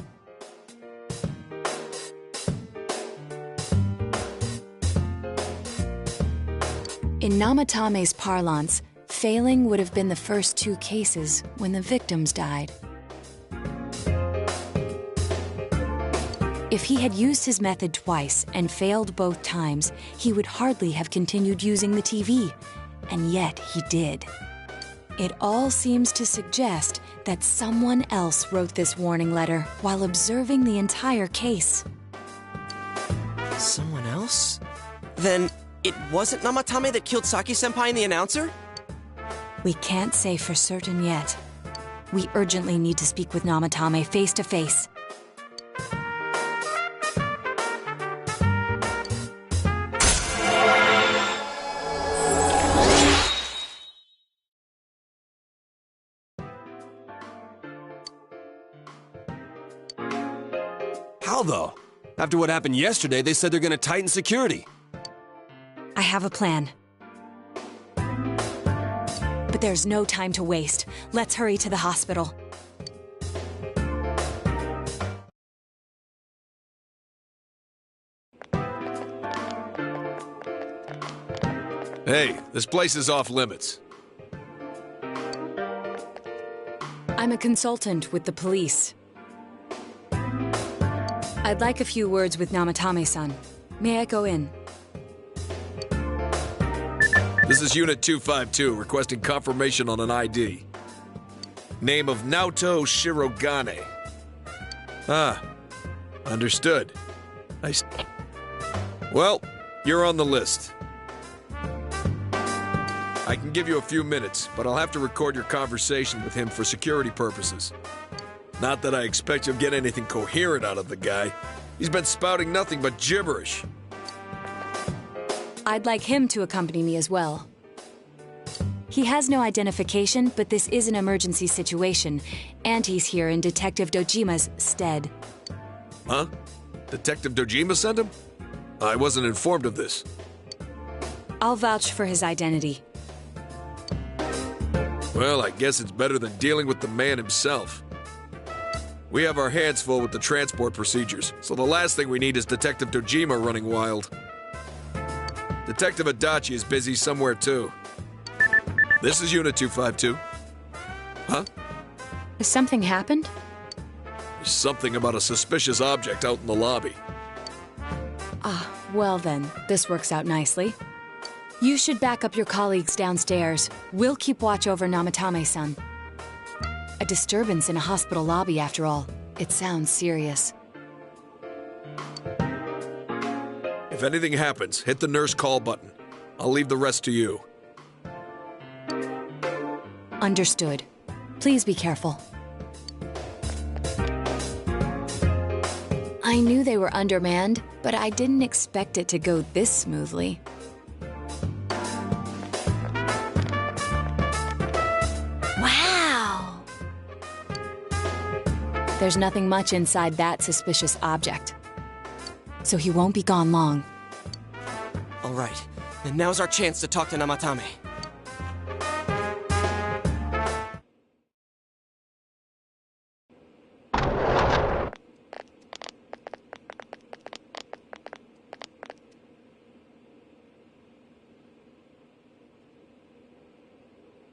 S7: In Namatame's parlance, failing would have been the first 2 cases when the victims died. If he had used his method twice and failed both times, he would hardly have continued using the TV, and yet he did. It all seems to suggest that someone else wrote this warning letter while observing the entire case.
S8: Someone else? Then it wasn't Namatame that killed Saki-senpai and the announcer?
S7: We can't say for certain yet. We urgently need to speak with Namatame face to face.
S4: How though? After what happened yesterday, they said they're gonna tighten security.
S7: I have a plan. But there's no time to waste. Let's hurry to the hospital.
S12: Hey, this place is off limits.
S7: I'm a consultant with the police. I'd like a few words with Namatame-san. May I go in?
S12: This is Unit 252, requesting confirmation on an ID. Name of Naoto Shirogane. Ah, understood. Well, you're on the list. I can give you a few minutes, but I'll have to record your conversation with him for security purposes. Not that I expect you'll get anything coherent out of the guy. He's been spouting nothing but gibberish.
S7: I'd like him to accompany me as well. He has no identification, but this is an emergency situation, and he's here in Detective Dojima's stead.
S12: Huh? Detective Dojima sent him? I wasn't informed of this.
S7: I'll vouch for his identity.
S12: Well, I guess it's better than dealing with the man himself. We have our hands full with the transport procedures, so the last thing we need is Detective Dojima running wild. Detective Adachi is busy somewhere too. This is Unit 252. Huh?
S7: Has something happened?
S12: There's something about a suspicious object out in the lobby.
S7: Ah, well then, this works out nicely. You should back up your colleagues downstairs. We'll keep watch over Namatame-san. A disturbance in a hospital lobby, after all. It sounds serious.
S12: If anything happens, hit the nurse call button. I'll leave the rest to you.
S7: Understood. Please be careful. I knew they were undermanned, but I didn't expect it to go this smoothly.
S3: Wow!
S7: There's nothing much inside that suspicious object. So he won't be gone long.
S8: All right, and now's our chance to talk to Namatame.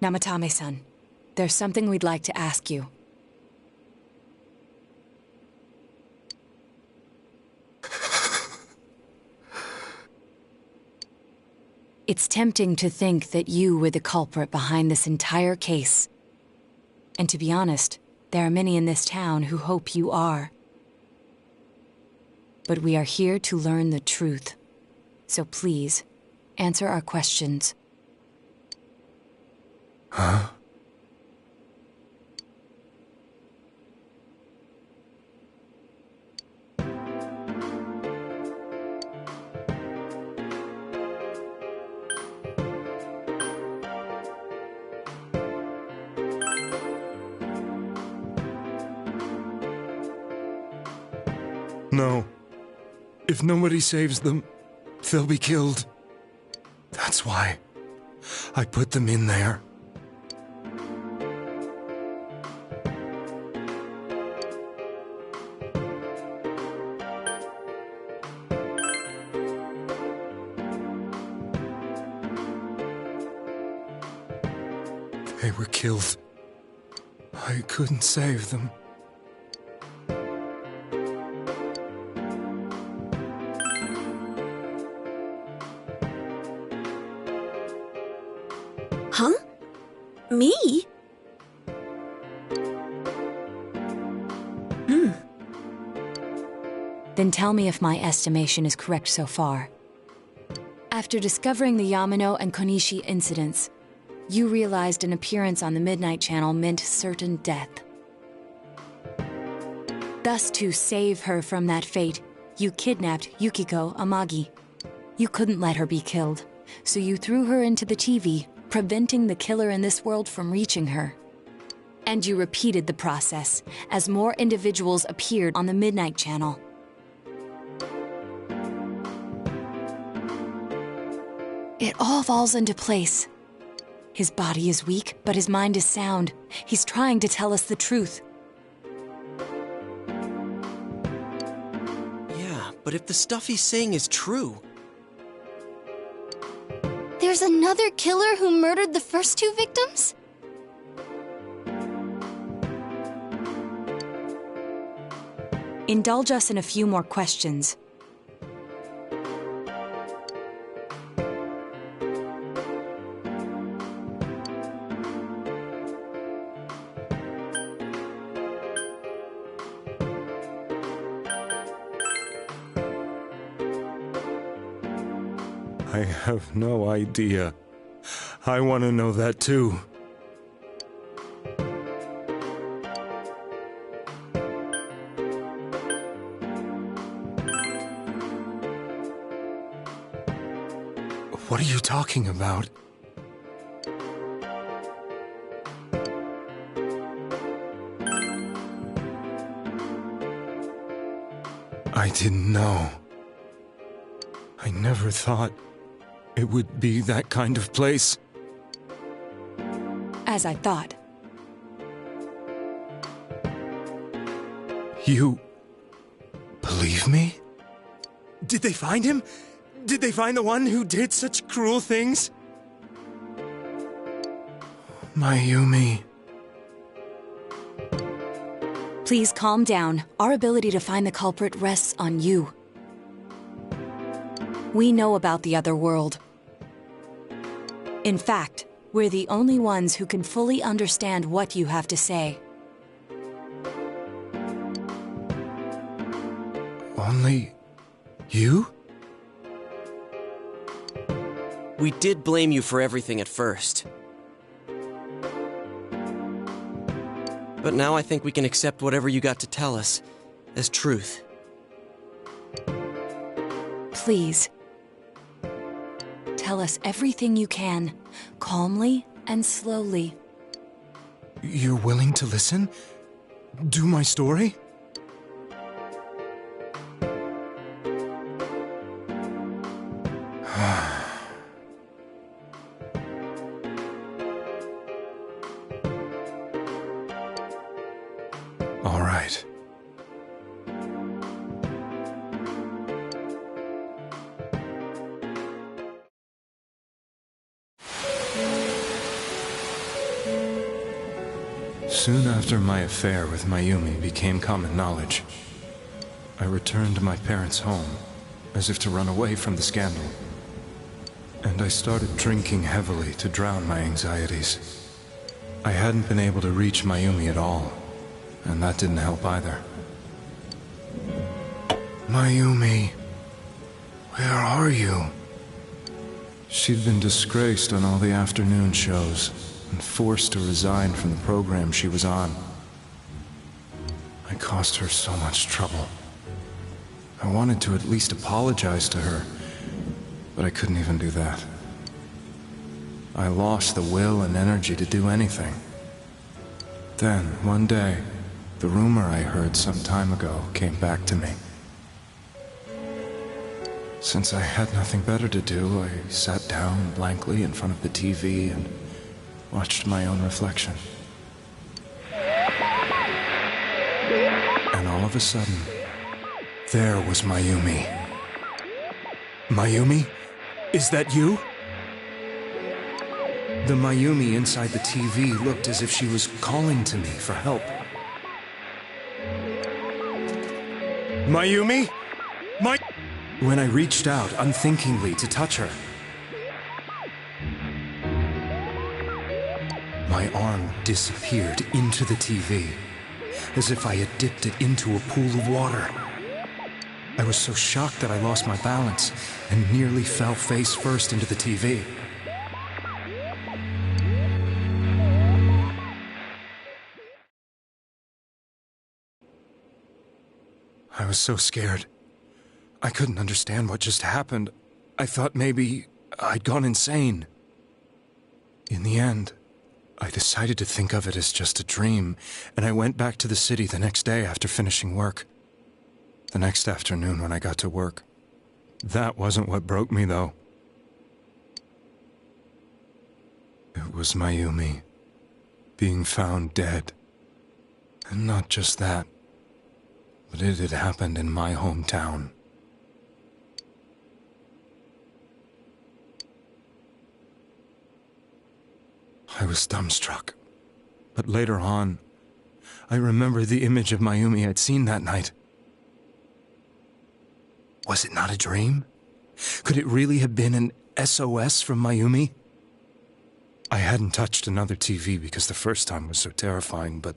S7: Namatame-san, there's something we'd like to ask you. It's tempting to think that you were the culprit behind this entire case. And to be honest, there are many in this town who hope you are. But we are here to learn the truth. So please, answer our questions.
S17: Huh? No. If nobody saves them, they'll be killed. That's why I put them in there. They were killed. I couldn't save them.
S9: Huh? Me?
S7: Then tell me if my estimation is correct so far. After discovering the Yamano and Konishi incidents, you realized an appearance on the Midnight Channel meant certain death. Thus, to save her from that fate, you kidnapped Yukiko Amagi. You couldn't let her be killed, so you threw her into the TV, preventing the killer in this world from reaching her. And you repeated the process as more individuals appeared on the Midnight Channel. It all falls into place. His body is weak, but his mind is sound. He's trying to tell us the truth.
S8: Yeah, but if the stuff he's saying is true...
S5: There's another killer who murdered the first two victims?
S7: Indulge us in a few more questions.
S17: I have no idea. I want to know that too. What are you talking about? I didn't know. I never thought it would be that kind of place.
S7: As I thought.
S17: You believe me? Did they find him? Did they find the one who did such cruel things? Mayumi.
S7: Please calm down. Our ability to find the culprit rests on you. We know about the other world. In fact, we're the only ones who can fully understand what you have to say.
S17: Only you?
S8: We did blame you for everything at first. But now I think we can accept whatever you got to tell us as truth.
S7: Please. Tell us everything you can, calmly and slowly.
S17: You're willing to listen? Do my story? All right. Soon after my affair with Mayumi became common knowledge, I returned to my parents' home, as if to run away from the scandal. And I started drinking heavily to drown my anxieties. I hadn't been able to reach Mayumi at all, and that didn't help either. Mayumi, where are you? She'd been disgraced on all the afternoon shows, and forced to resign from the program she was on. I caused her so much trouble. I wanted to at least apologize to her, but I couldn't even do that. I lost the will and energy to do anything. Then, one day, the rumor I heard some time ago came back to me. Since I had nothing better to do, I sat down blankly in front of the TV and watched my own reflection. And all of a sudden, there was Mayumi. Mayumi? Is that you? The Mayumi inside the TV looked as if she was calling to me for help. Mayumi? When I reached out unthinkingly to touch her, my arm disappeared into the TV, as if I had dipped it into a pool of water. I was so shocked that I lost my balance and nearly fell face first into the TV. I was so scared. I couldn't understand what just happened. I thought maybe I'd gone insane. In the end, I decided to think of it as just a dream, and I went back to the city the next day after finishing work. The next afternoon when I got to work. That wasn't what broke me, though. It was Mayumi being found dead. And not just that, but it had happened in my hometown. I was dumbstruck. But later on, I remembered the image of Mayumi I'd seen that night. Was it not a dream? Could it really have been an SOS from Mayumi? I hadn't touched another TV because the first time was so terrifying, but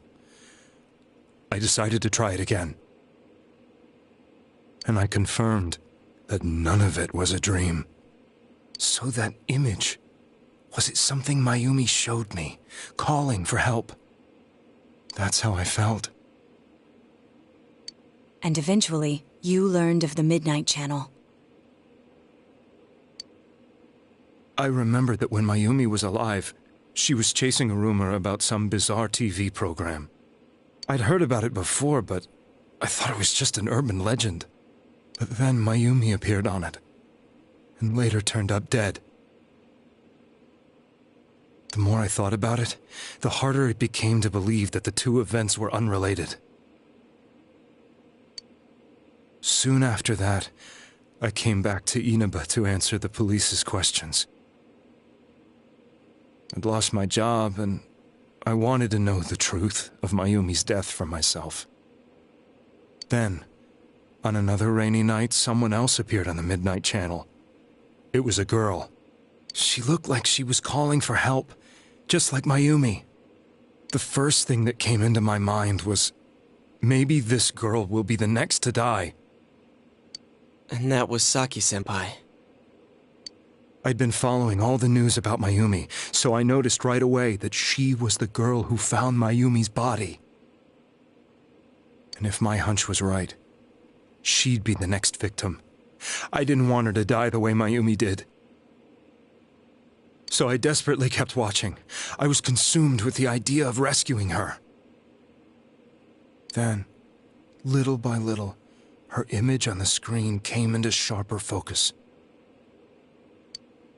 S17: I decided to try it again. And I confirmed that none of it was a dream. So that image, was it something Mayumi showed me, calling for help? That's how I felt.
S7: And eventually, you learned of the Midnight Channel.
S17: I remember that when Mayumi was alive, she was chasing a rumor about some bizarre TV program. I'd heard about it before, but I thought it was just an urban legend. But then Mayumi appeared on it, and later turned up dead. The more I thought about it, the harder it became to believe that the two events were unrelated. Soon after that, I came back to Inaba to answer the police's questions. I'd lost my job, and I wanted to know the truth of Mayumi's death for myself. Then, on another rainy night, someone else appeared on the Midnight Channel. It was a girl. She looked like she was calling for help, just like Mayumi. The first thing that came into my mind was, maybe this girl will be the next to die.
S8: And that was Saki-senpai.
S17: I'd been following all the news about Mayumi, so I noticed right away that she was the girl who found Mayumi's body. And if my hunch was right, she'd be the next victim. I didn't want her to die the way Mayumi did. So I desperately kept watching. I was consumed with the idea of rescuing her. Then, little by little, her image on the screen came into sharper focus.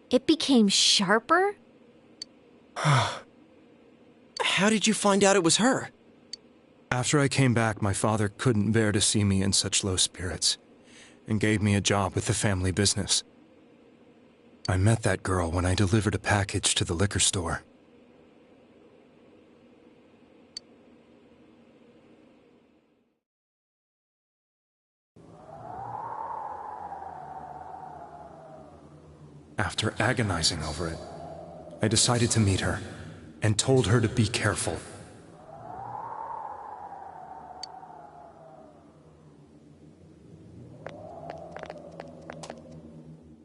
S2: It became sharper?
S8: How did you find out it was her?
S17: After I came back, my father couldn't bear to see me in such low spirits, and gave me a job with the family business. I met that girl when I delivered a package to the liquor store. After agonizing over it, I decided to meet her, and told her to be careful.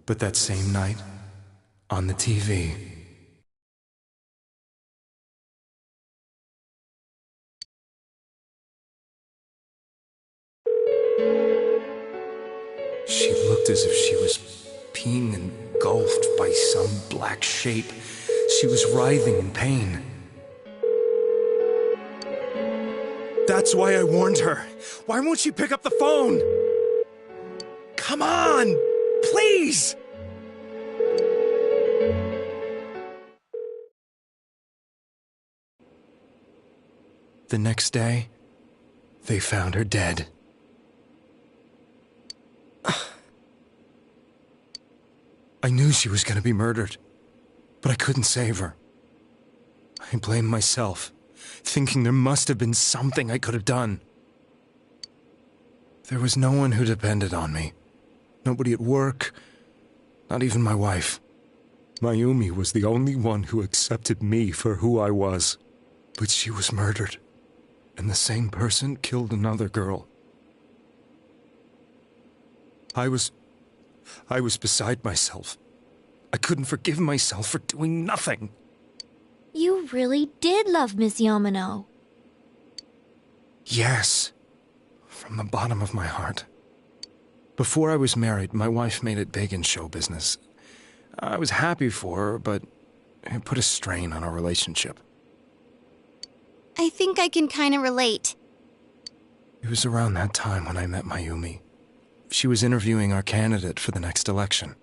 S17: But that same night, on the TV, she looked as if she was being engulfed by some black shape. She was writhing in pain. That's why I warned her. Why won't she pick up the phone? Come on!
S15: Please! The next day, they found her dead. I knew she was going to be murdered, but I couldn't save her. I blamed myself, thinking there must have been something I could have done. There was no one who depended on me. Nobody at work, not even my wife. Mayumi was the only one who accepted me for who I was. But she was murdered, and the same person killed another girl. I was beside myself. I couldn't forgive myself for doing nothing.
S3: You really did love Miss Yamano.
S15: Yes, from the bottom of my heart. Before I was married, my wife made it big in show business. I was happy for her, but it put a strain on our relationship.
S5: I think I can kind of relate.
S15: It was around that time when I met Mayumi. She was interviewing our candidate for the next election.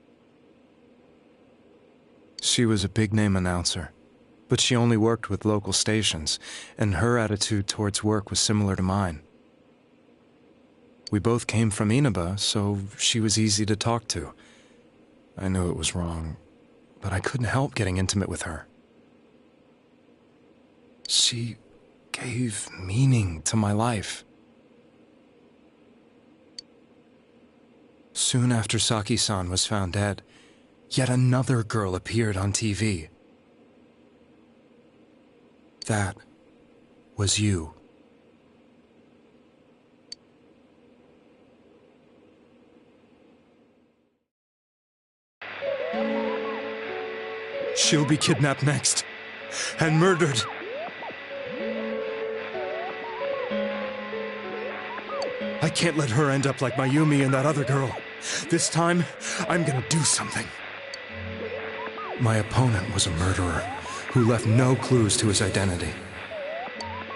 S15: She was a big-name announcer, but she only worked with local stations, and her attitude towards work was similar to mine. We both came from Inaba, so she was easy to talk to. I knew it was wrong, but I couldn't help getting intimate with her. She gave meaning to my life. Soon after Saki-san was found dead, yet another girl appeared on TV. That was you. She'll be kidnapped next, and murdered. I can't let her end up like Mayumi and that other girl. This time, I'm gonna do something. My opponent was a murderer who left no clues to his identity.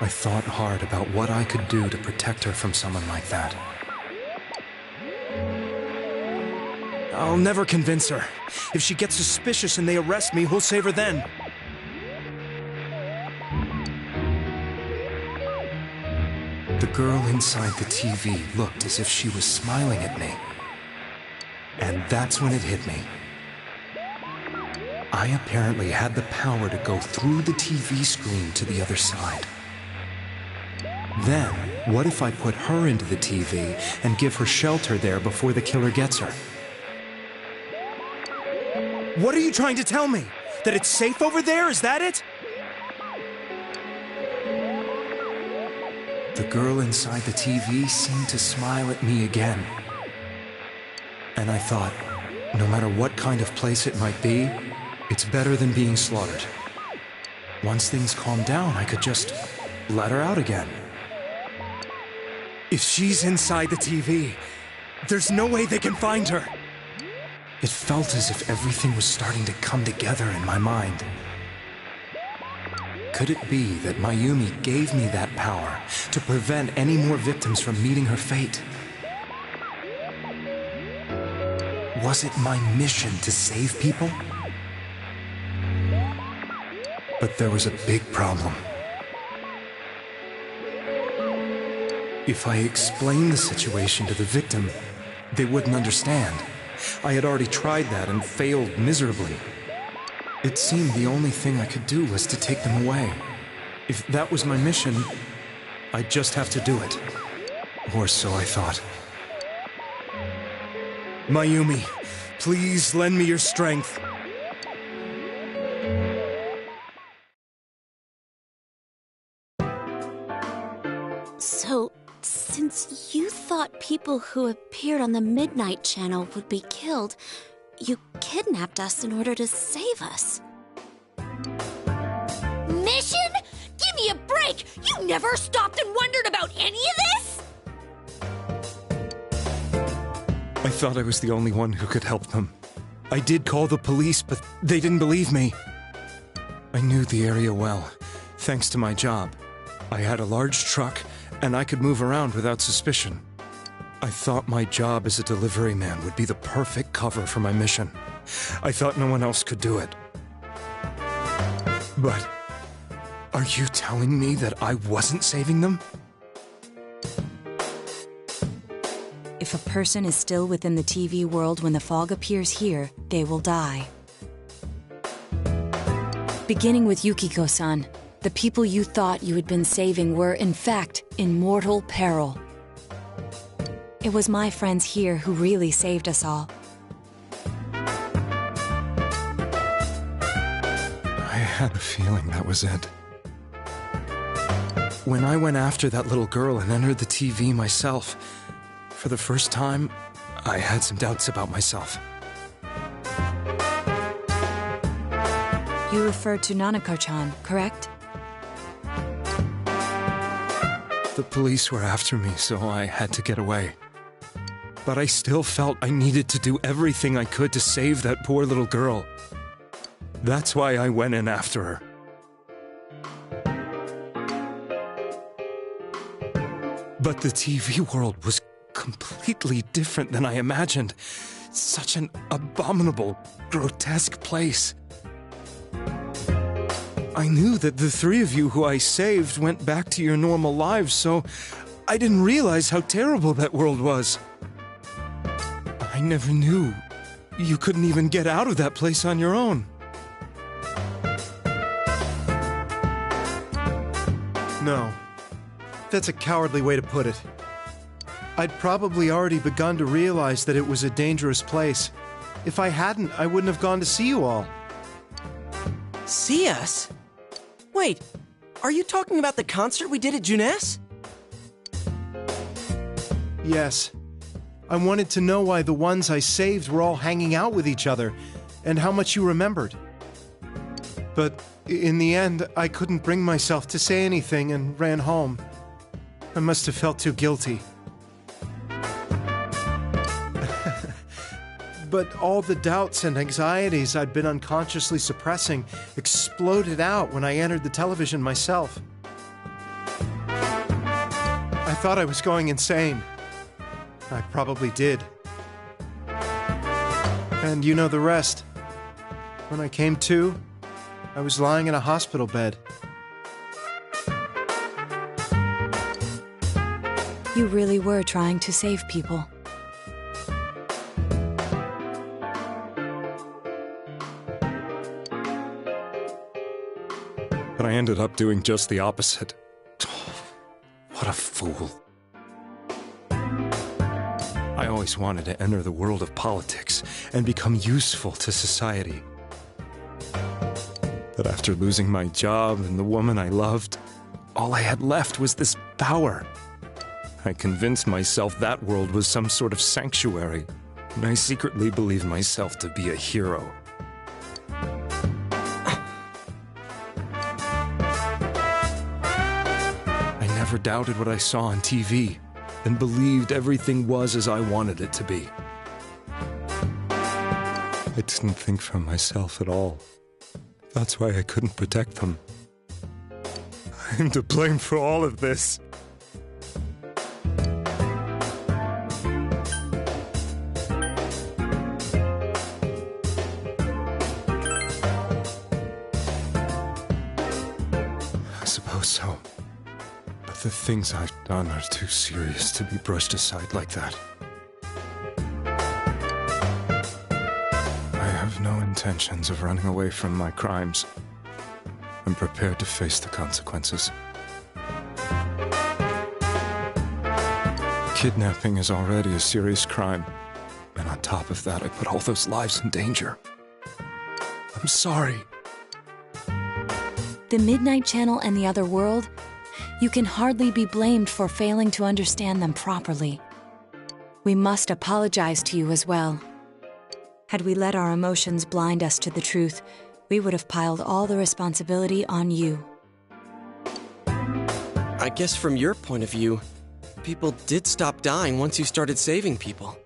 S15: I thought hard about what I could do to protect her from someone like that. I'll never convince her. If she gets suspicious and they arrest me, who'll save her then? The girl inside the TV looked as if she was smiling at me. And that's when it hit me. I apparently had the power to go through the TV screen to the other side. Then, what if I put her into the TV and give her shelter there before the killer gets her? What are you trying to tell me? That it's safe over there? Is that it? The girl inside the TV seemed to smile at me again. And I thought, no matter what kind of place it might be, it's better than being slaughtered. Once things calm down, I could just let her out again. If she's inside the TV, there's no way they can find her. It felt as if everything was starting to come together in my mind. Could it be that Mayumi gave me that power to prevent any more victims from meeting her fate? Was it my mission to save people? But there was a big problem. If I explained the situation to the victim, they wouldn't understand. I had already tried that and failed miserably. It seemed the only thing I could do was to take them away. If that was my mission, I'd just have to do it. Or so I thought. Mayumi, please lend me your strength.
S9: So, since you thought people who appeared on the Midnight Channel would be killed, you kidnapped us in order to save us.
S3: Mission? Give me a break! You never stopped and wondered about any of this?
S15: I thought I was the only one who could help them. I did call the police, but they didn't believe me. I knew the area well, thanks to my job. I had a large truck, and I could move around without suspicion. I thought my job as a delivery man would be the perfect cover for my mission. I thought no one else could do it. But are you telling me that I wasn't saving them?
S7: If a person is still within the TV world when the fog appears here, they will die. Beginning with Yukiko-san, the people you thought you had been saving were, in fact, in mortal peril. It was my friends here who really saved us all.
S15: I had a feeling that was it. When I went after that little girl and entered the TV myself, for the first time, I had some doubts about myself.
S7: You referred to Nanako-chan, correct?
S15: The police were after me, so I had to get away. But I still felt I needed to do everything I could to save that poor little girl. That's why I went in after her. But the TV world was completely different than I imagined. Such an abominable, grotesque place. I knew that the three of you who I saved went back to your normal lives, so I didn't realize how terrible that world was. I never knew you couldn't even get out of that place on your own.
S19: No. That's a cowardly way to put it. I'd probably already begun to realize that it was a dangerous place. If I hadn't, I wouldn't have gone to see you all.
S8: See us? Wait, are you talking about the concert we did at Juness?
S19: Yes. I wanted to know why the ones I saved were all hanging out with each other, and how much you remembered. But in the end, I couldn't bring myself to say anything and ran home. I must have felt too guilty. But all the doubts and anxieties I'd been unconsciously suppressing exploded out when I entered the television myself. I thought I was going insane. I probably did. And you know the rest. When I came to, I was lying in a hospital bed.
S7: You really were trying to save people.
S15: But I ended up doing just the opposite. What a fool. I always wanted to enter the world of politics and become useful to society. But after losing my job and the woman I loved, all I had left was this power. I convinced myself that world was some sort of sanctuary, and I secretly believed myself to be a hero. I never doubted what I saw on TV, and believed everything was as I wanted it to be. I didn't think for myself at all. That's why I couldn't protect them. I'm to blame for all of this. I suppose so. But the things I've done are too serious to be brushed aside like that. I have no intentions of running away from my crimes. I'm prepared to face the consequences. Kidnapping is already a serious crime, and on top of that, I put all those lives in danger. I'm sorry.
S7: The Midnight Channel and the other world, you can hardly be blamed for failing to understand them properly. We must apologize to you as well. Had we let our emotions blind us to the truth, we would have piled all the responsibility on you.
S8: I guess from your point of view, people did stop dying once you started saving people.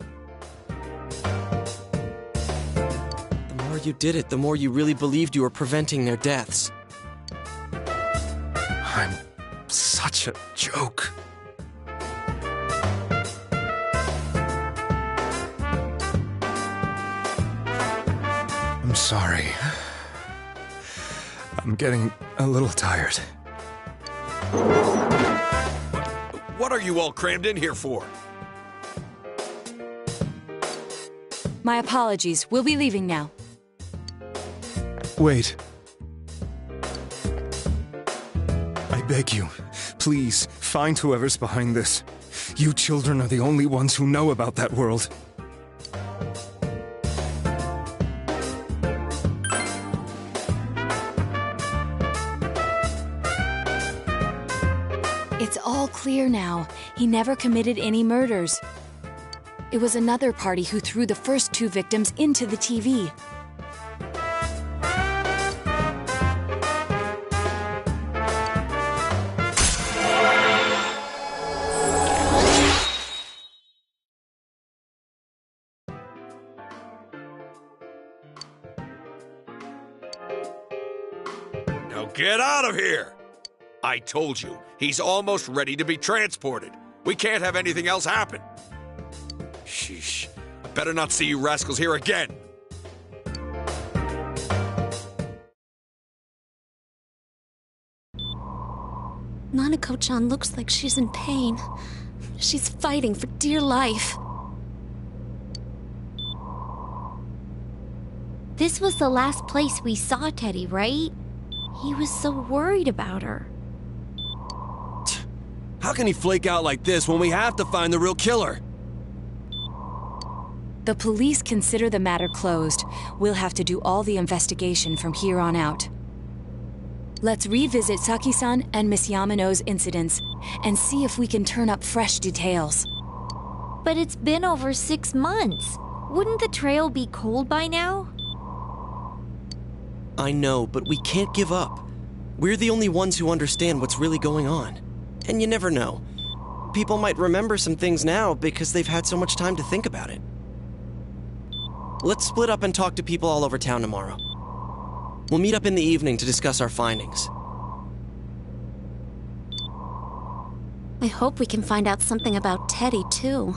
S8: The more you did it, the more you really believed you were preventing their deaths.
S15: I'm such a joke. sorry. I'm getting a little tired.
S12: What are you all crammed in here for?
S7: My apologies. We'll be leaving now.
S15: Wait. I beg you, please, find whoever's behind this. You children are the only ones who know about that world.
S7: It's all clear now. He never committed any murders. It was another party who threw the first 2 victims into the TV.
S12: Now get out of here! I told you, he's almost ready to be transported. We can't have anything else happen. Sheesh. I better not see you rascals here again.
S9: Nanako-chan looks like she's in pain. She's fighting for dear life.
S3: This was the last place we saw Teddy, right? He was so worried about her.
S4: How can he flake out like this when we have to find the real killer?
S7: The police consider the matter closed. We'll have to do all the investigation from here on out. Let's revisit Saki-san and Miss Yamano's incidents and see if we can turn up fresh details.
S3: But it's been over 6 months. Wouldn't the trail be cold by now?
S8: I know, but we can't give up. We're the only ones who understand what's really going on. And you never know. People might remember some things now because they've had so much time to think about it. Let's split up and talk to people all over town tomorrow. We'll meet up in the evening to discuss our findings.
S9: I hope we can find out something about Teddy, too.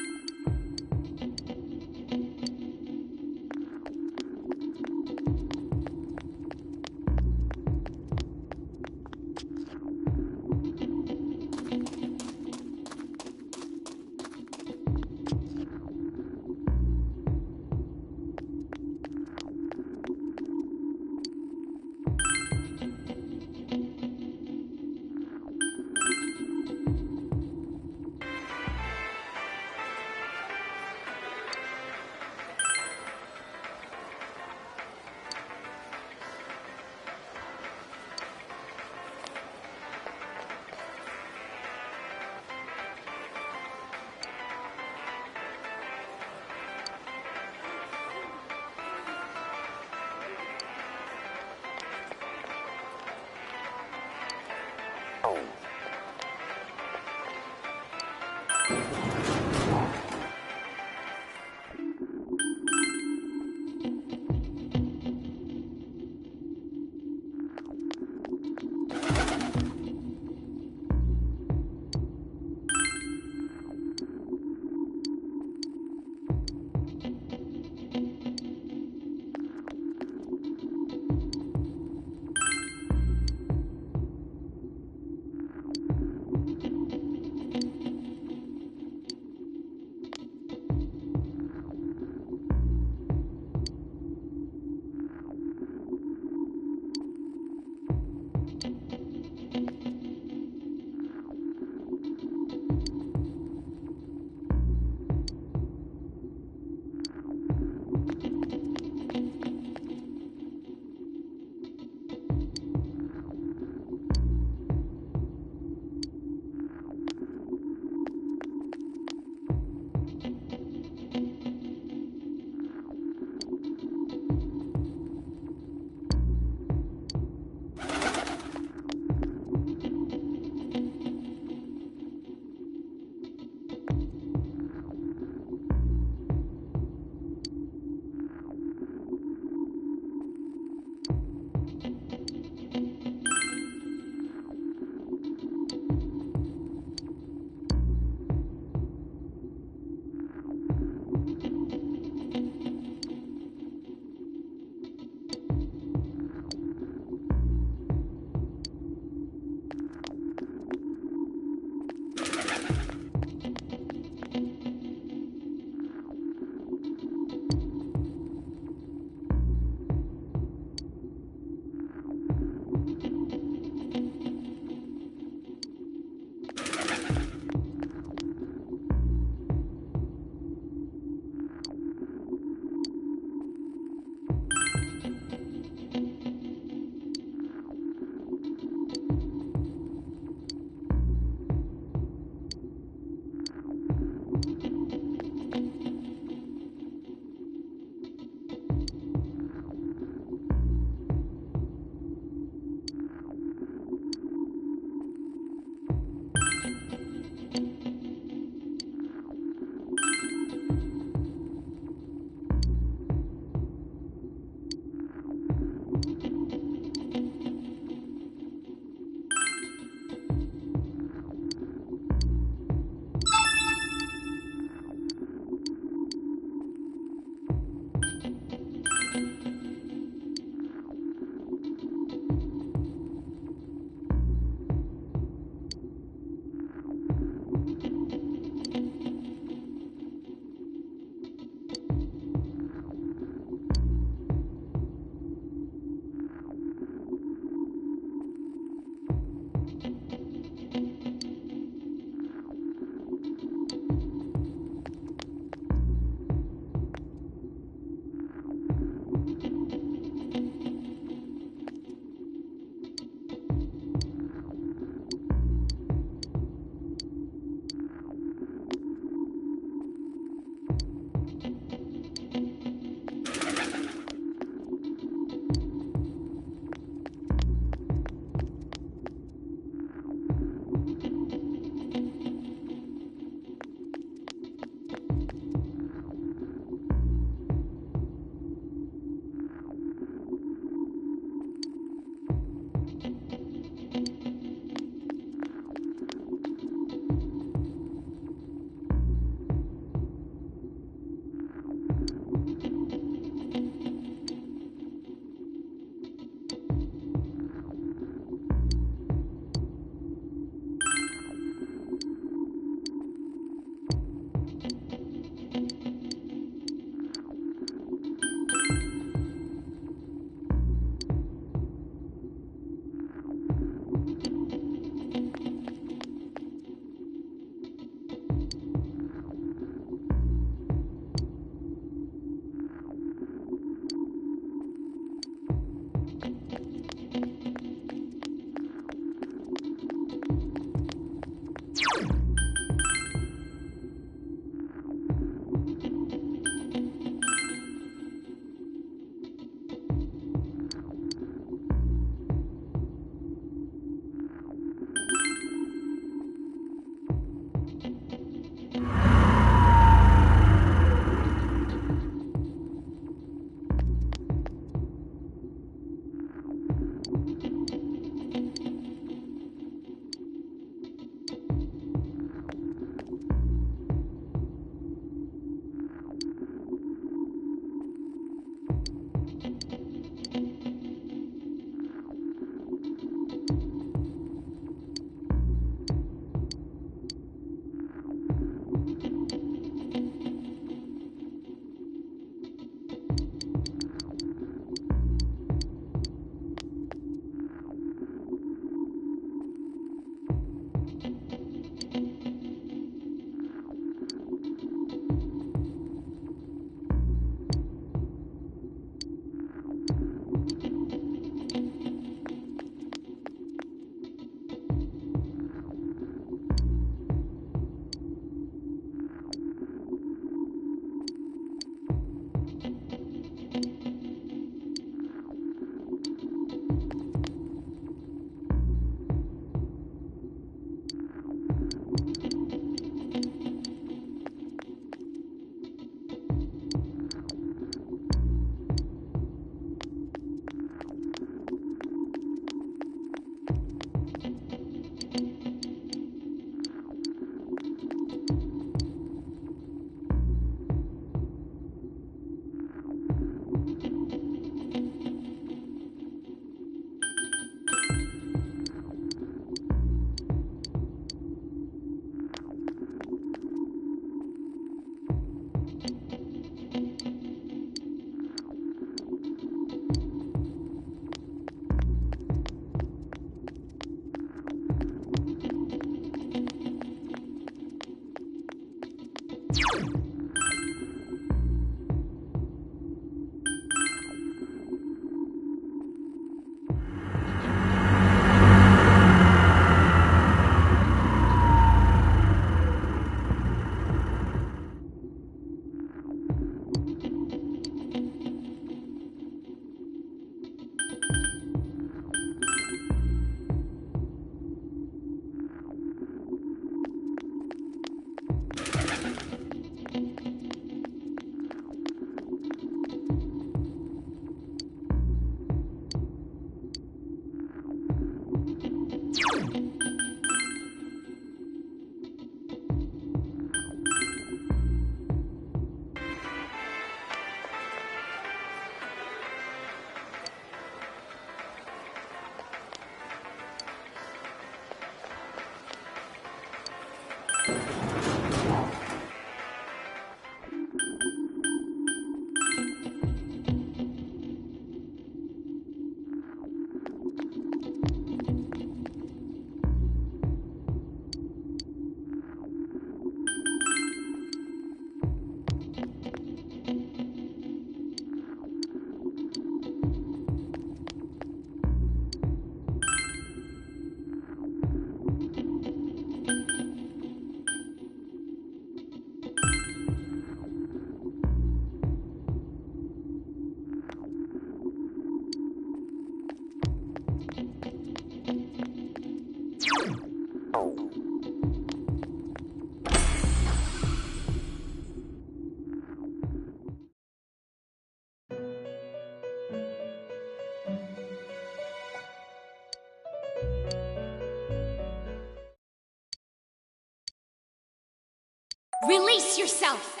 S2: Release yourself.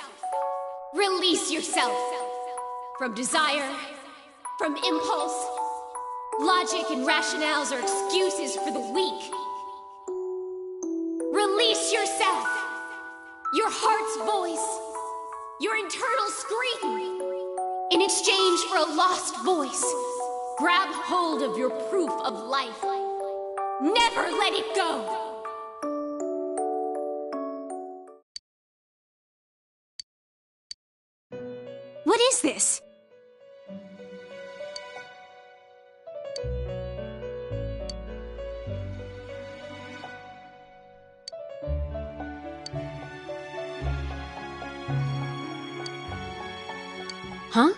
S2: Release yourself. From desire, from impulse. Logic and rationales are excuses for the weak. Release yourself. Your heart's voice. Your internal scream. In exchange for a lost voice, grab hold of your proof of life. Never let it go. What is this? Huh?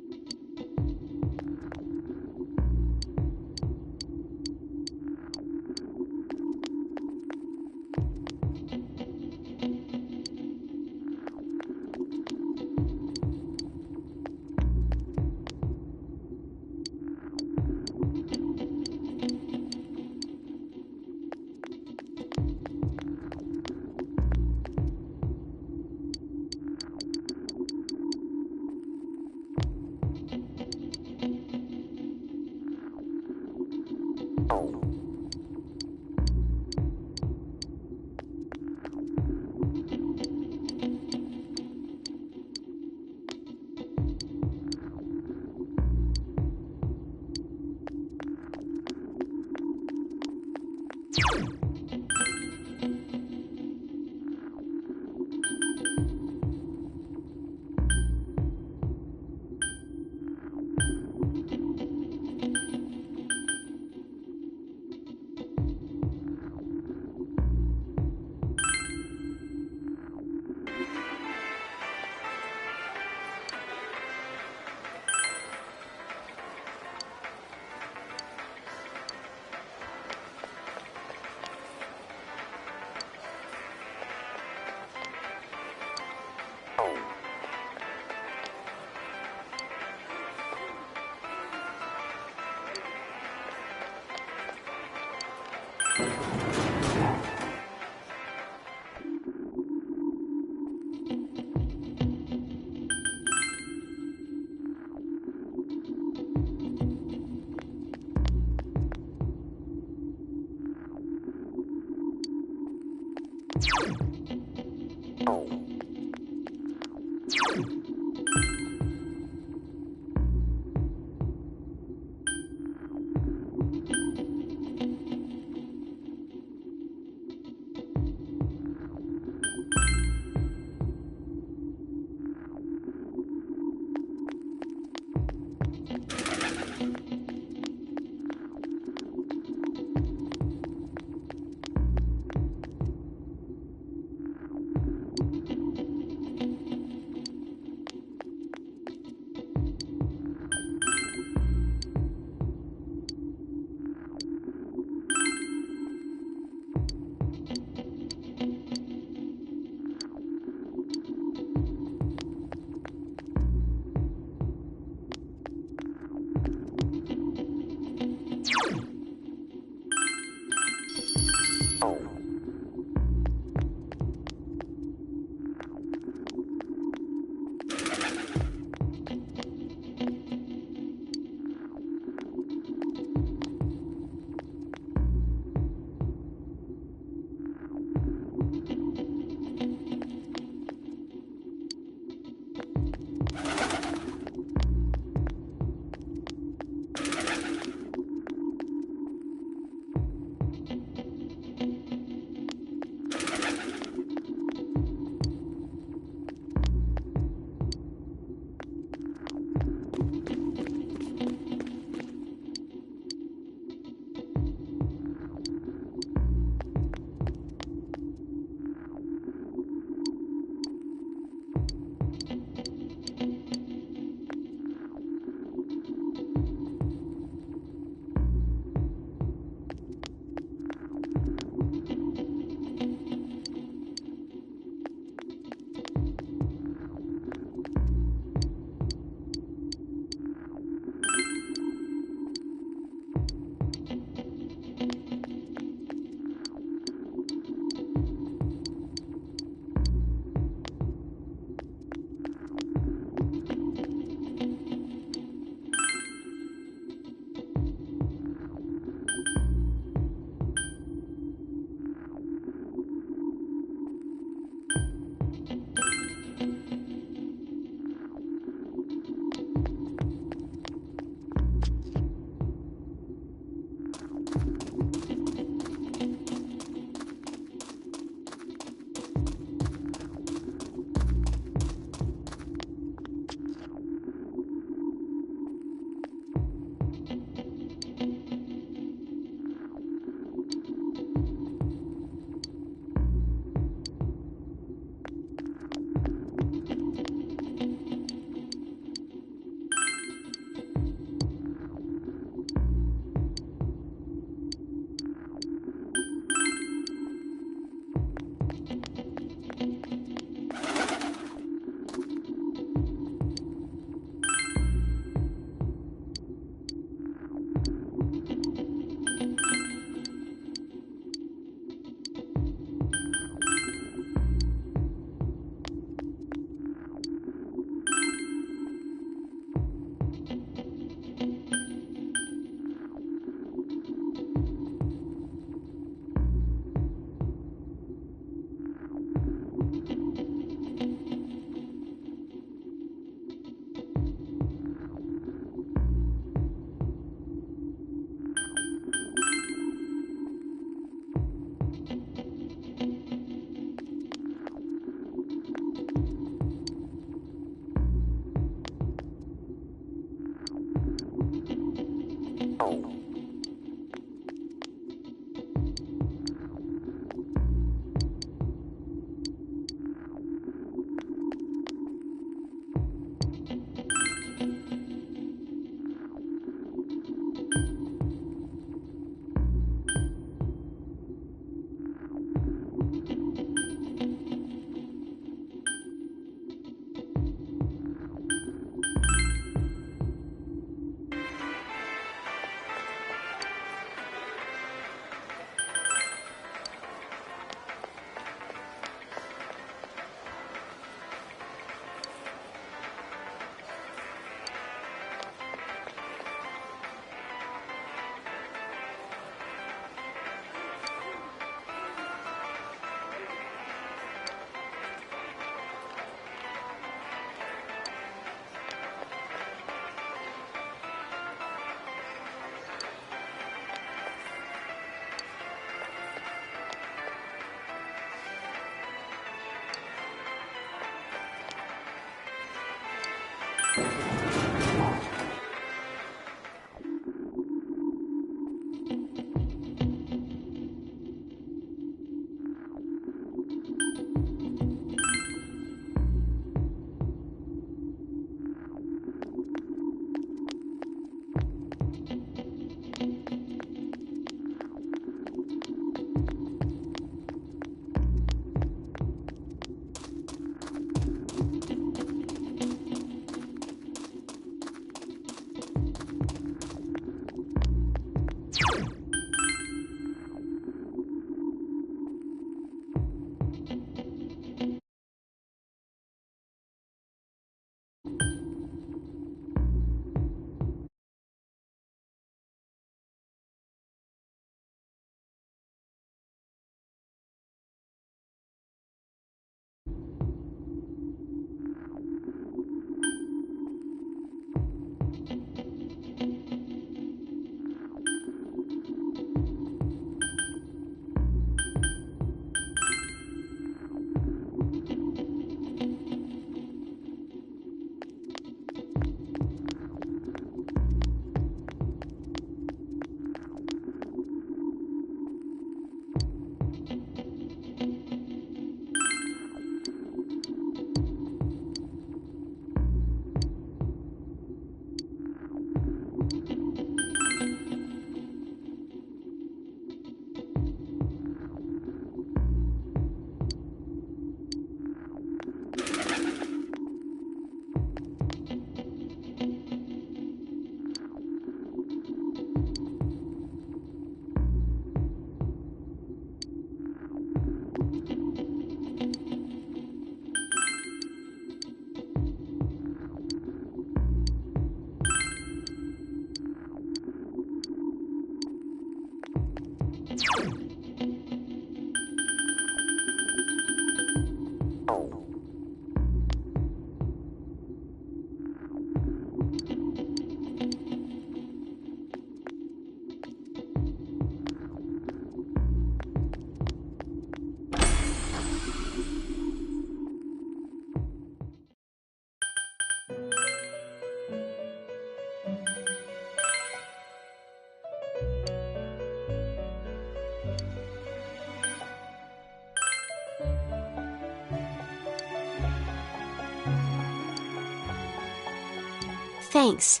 S5: Thanks.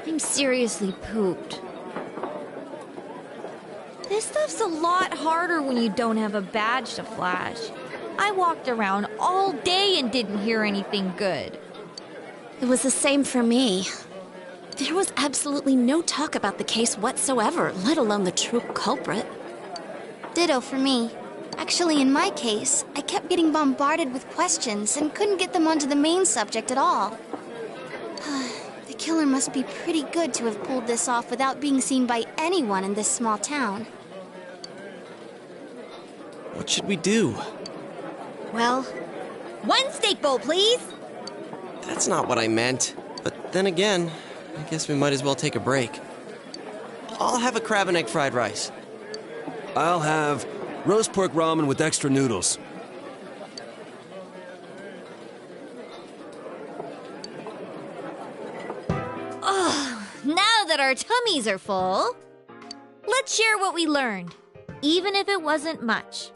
S3: I'm seriously pooped. This stuff's a lot harder when you don't have a badge to flash. I walked around all day and didn't hear anything good.
S9: It was the same for me. There was absolutely no talk about the case whatsoever, let alone the true culprit.
S5: Ditto for me. Actually, in my case, I kept getting bombarded with questions and couldn't get them onto the main subject at all. The killer must be pretty good to have pulled this off without being seen by anyone in this small town.
S8: What should we do?
S3: Well, one steak bowl, please!
S8: That's not what I meant. But then again, I guess we might as well take a break. I'll have a crab and egg fried rice.
S4: I'll have roast pork ramen with extra noodles.
S3: Now that our tummies are full, let's share what we learned, even if it wasn't much.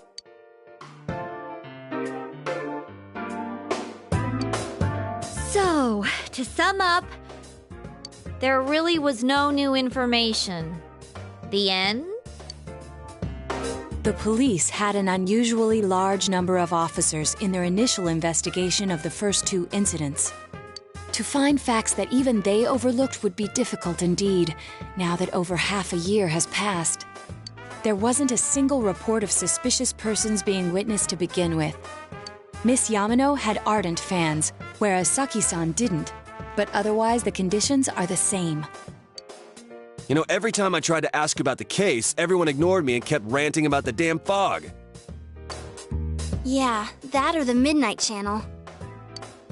S3: So, to sum up, there really was no new information. The end?
S7: The police had an unusually large number of officers in their initial investigation of the first two incidents. To find facts that even they overlooked would be difficult indeed, now that over half a year has passed. There wasn't a single report of suspicious persons being witnessed to begin with. Miss Yamano had ardent fans, whereas Saki-san didn't, but otherwise the conditions are the same.
S4: You know, every time I tried to ask about the case, everyone ignored me and kept ranting about the damn fog.
S5: Yeah, that or the Midnight Channel.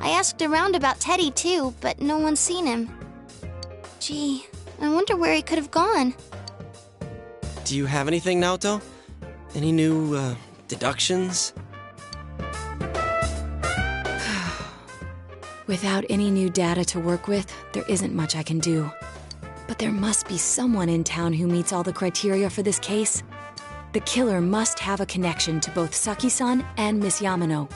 S5: I asked around about Teddy too, but no one's seen him. Gee, I wonder where he could have gone.
S8: Do you have anything, Naoto? Any new, deductions?
S7: Without any new data to work with, there isn't much I can do. But there must be someone in town who meets all the criteria for this case. The killer must have a connection to both Saki-san and Miss Yamano,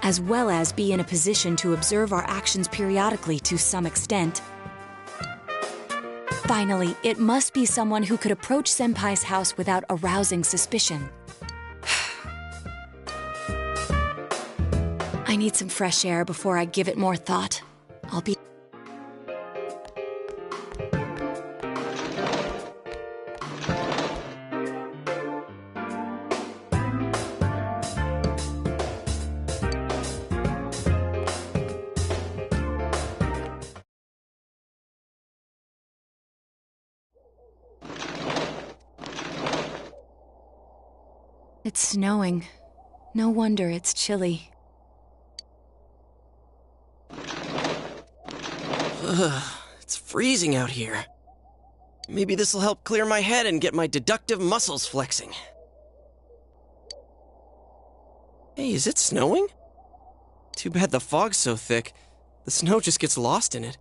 S7: as well as be in a position to observe our actions periodically to some extent. Finally, it must be someone who could approach Senpai's house without arousing suspicion. I need some fresh air before I give it more thought. I'll be... It's snowing. No wonder it's chilly.
S8: It's freezing out here. Maybe this'll help clear my head and get my deductive muscles flexing. Hey, is it snowing? Too bad the fog's so thick. The snow just gets lost in it.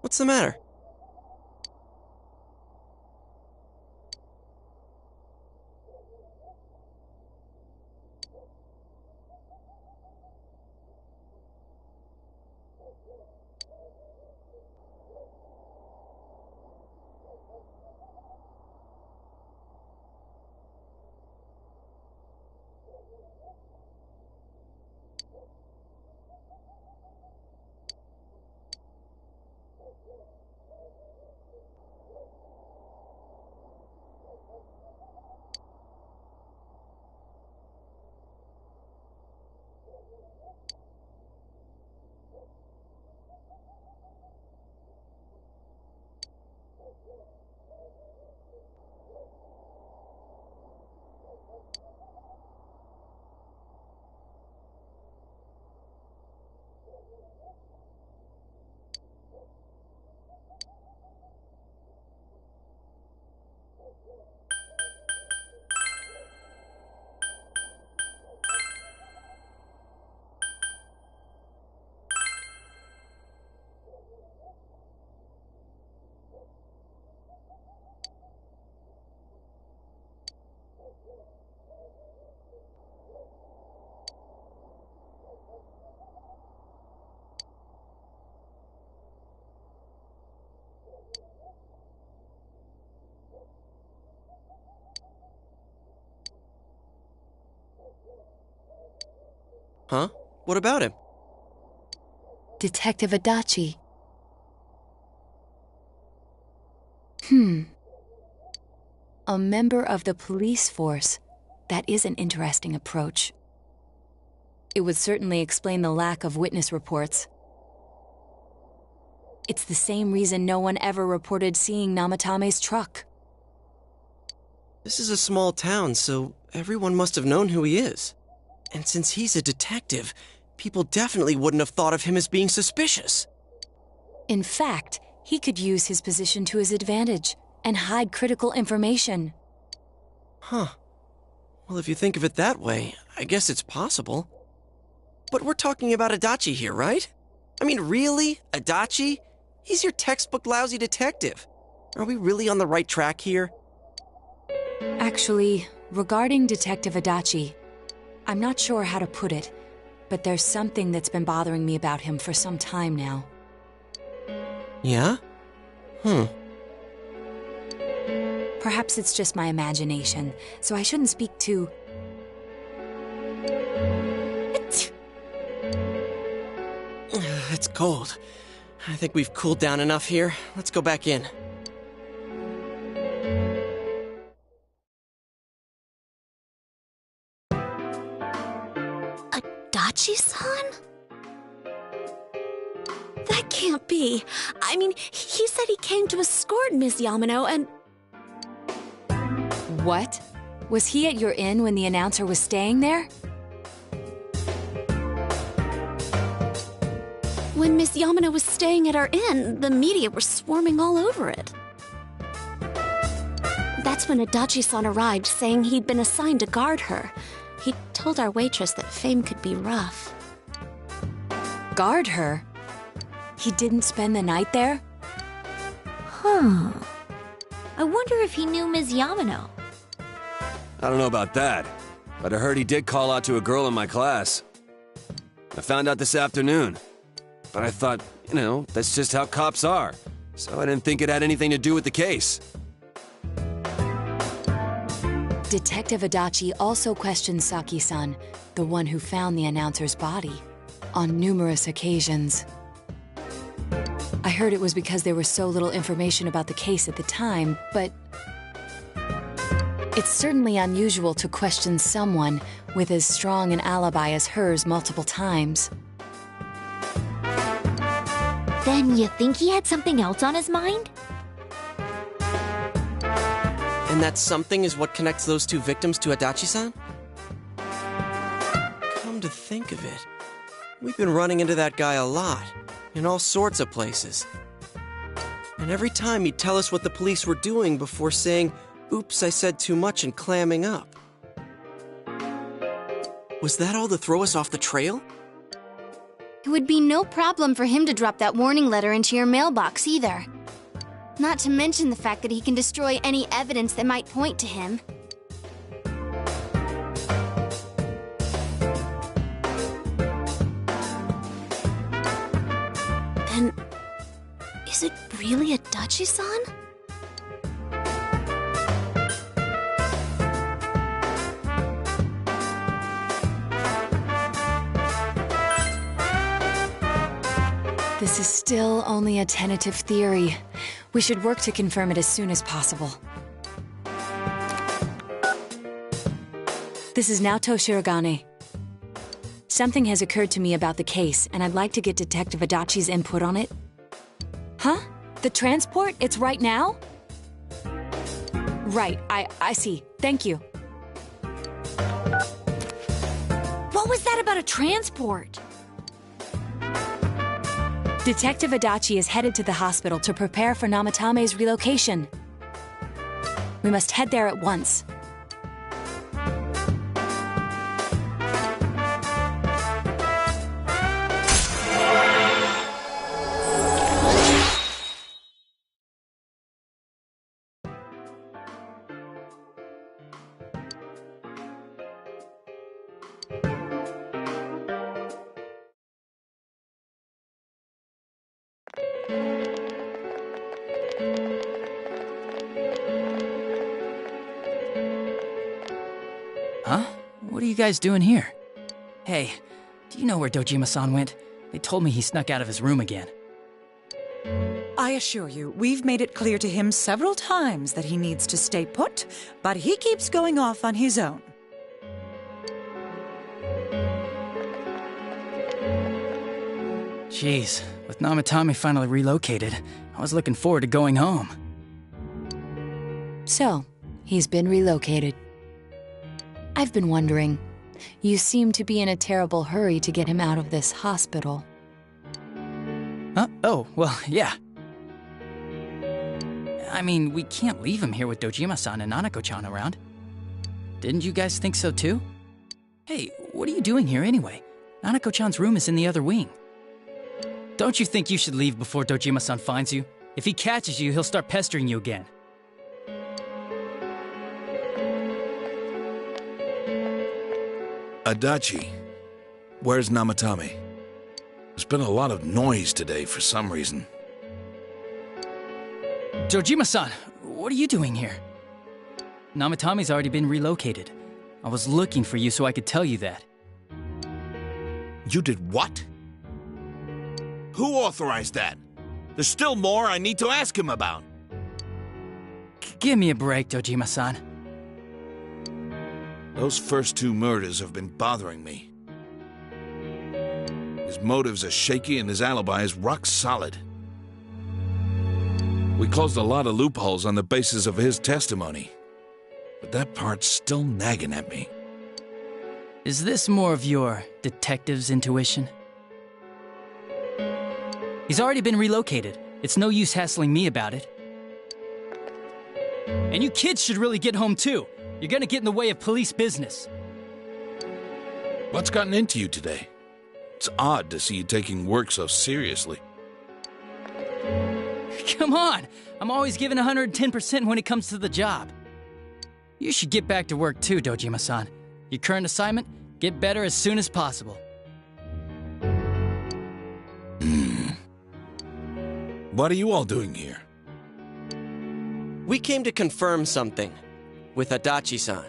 S8: What's the matter? Huh? What about him?
S7: Detective Adachi. A member of the police force. That is an interesting approach. It would certainly explain the lack of witness reports. It's the same reason no one ever reported seeing Namatame's truck.
S8: This is a small town, so everyone must have known who he is. And since he's a detective, people definitely wouldn't have thought of him as being suspicious.
S7: In fact, he could use his position to his advantage and hide critical information.
S8: Huh. Well, if you think of it that way, I guess it's possible. But we're talking about Adachi here, right? I mean, really? Adachi? He's your textbook lousy detective. Are we really on the right track here?
S7: Actually, regarding Detective Adachi, I'm not sure how to put it, but there's something that's been bothering me about him for some time now.
S8: Yeah?
S7: Perhaps it's just my imagination, so I shouldn't speak too...
S8: It's cold. I think we've cooled down enough here. Let's go back in.
S9: Adachi-san? That can't be. I mean, he said he came to escort Ms. Yamano and...
S7: What? Was he at your inn when the announcer was staying there?
S9: When Miss Yamano was staying at our inn, the media were swarming all over it. That's when Adachi-san arrived, saying he'd been assigned to guard her. He told our waitress that fame could be rough.
S7: Guard her? He didn't spend the night there?
S3: Huh. I wonder if he knew Ms. Yamano.
S16: I don't know about that, but I heard he did call out to a girl in my class. I found out this afternoon. But I thought, you know, that's just how cops are. So I didn't think it had anything to do with the case.
S7: Detective Adachi also questioned Saki-san, the one who found the announcer's body, on numerous occasions. I heard it was because there was so little information about the case at the time, but it's certainly unusual to question someone with as strong an alibi as hers multiple times.
S3: Then you think he had something else on his mind?
S8: And that something is what connects those two victims to Adachi-san? Come to think of it, we've been running into that guy a lot, in all sorts of places. And every time he'd tell us what the police were doing before saying, "Oops, I said too much," and clamming up. Was that all to throw us off the trail?
S5: It would be no problem for him to drop that warning letter into your mailbox either. Not to mention the fact that he can destroy any evidence that might point to him.
S9: Then, is it really Adachi-san?
S7: This is still only a tentative theory. We should work to confirm it as soon as possible. This is Naoto Shirogane. Something has occurred to me about the case, and I'd like to get Detective Adachi's input on it. Huh? The transport? It's right now? Right, I see. Thank you.
S3: What was that about a transport?
S7: Detective Adachi is headed to the hospital to prepare for Namatame's relocation. We must head there at once.
S10: Huh? What are you guys doing here? Hey, do you know where Dojima-san went? They told me he snuck out of his room again.
S11: I assure you, we've made it clear to him several times that he needs to stay put, but he keeps going off on his own.
S10: Jeez, with Namatame finally relocated, I was looking forward to going home.
S7: So, he's been relocated. I've been wondering, you seem to be in a terrible hurry to get him out of this hospital.
S10: Huh? Oh, well, yeah. I mean, we can't leave him here with Dojima-san and Nanako-chan around. Didn't you guys think so too? Hey, what are you doing here anyway? Nanako-chan's room is in the other wing. Don't you think you should leave before Dojima-san finds you? If he catches you, he'll start pestering you again.
S13: Adachi, where's Namatame? There's been a lot of noise today for some reason.
S10: Dojima-san, what are you doing here? Namatame's already been relocated. I was looking for you so I could tell you that.
S13: You did what? Who authorized that? There's still more I need to ask him about.
S10: Give me a break, Dojima-san.
S13: Those first two murders have been bothering me. His motives are shaky and his alibi is rock solid. We closed a lot of loopholes on the basis of his testimony, but that part's still nagging at me.
S10: Is this more of your detective's intuition? He's already been relocated. It's no use hassling me about it. And you kids should really get home too. You're gonna get in the way of police business.
S13: What's gotten into you today? It's odd to see you taking work so seriously.
S10: Come on! I'm always giving 110% when it comes to the job. You should get back to work too, Dojima-san. Your current assignment? Get better as soon as possible.
S13: What are you all doing here?
S8: We came to confirm something with Adachi-san.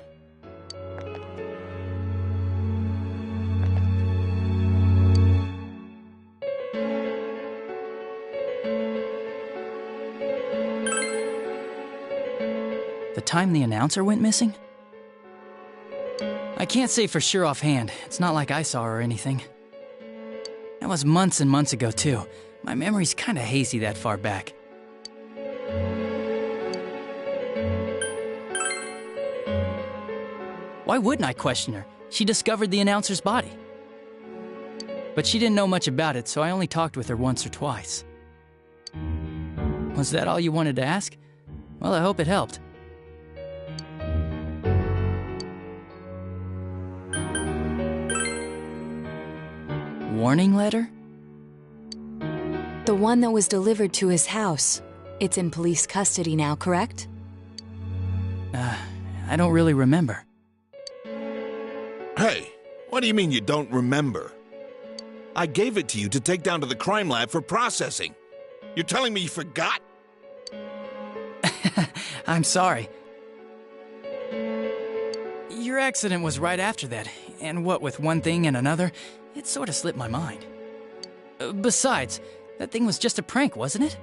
S10: The time the announcer went missing? I can't say for sure offhand. It's not like I saw her or anything. That was months and months ago, too. My memory's kinda hazy that far back. Why wouldn't I question her? She discovered the announcer's body. But she didn't know much about it, so I only talked with her once or twice. Was that all you wanted to ask? Well, I hope it helped. Warning letter?
S7: The one that was delivered to his house. It's in police custody now, correct?
S10: I don't really remember.
S13: Hey, what do you mean you don't remember? I gave it to you to take down to the crime lab for processing. You're telling me you forgot?
S10: I'm sorry. Your accident was right after that, and what with one thing and another, it sort of slipped my mind. Besides, that thing was just a prank, wasn't it?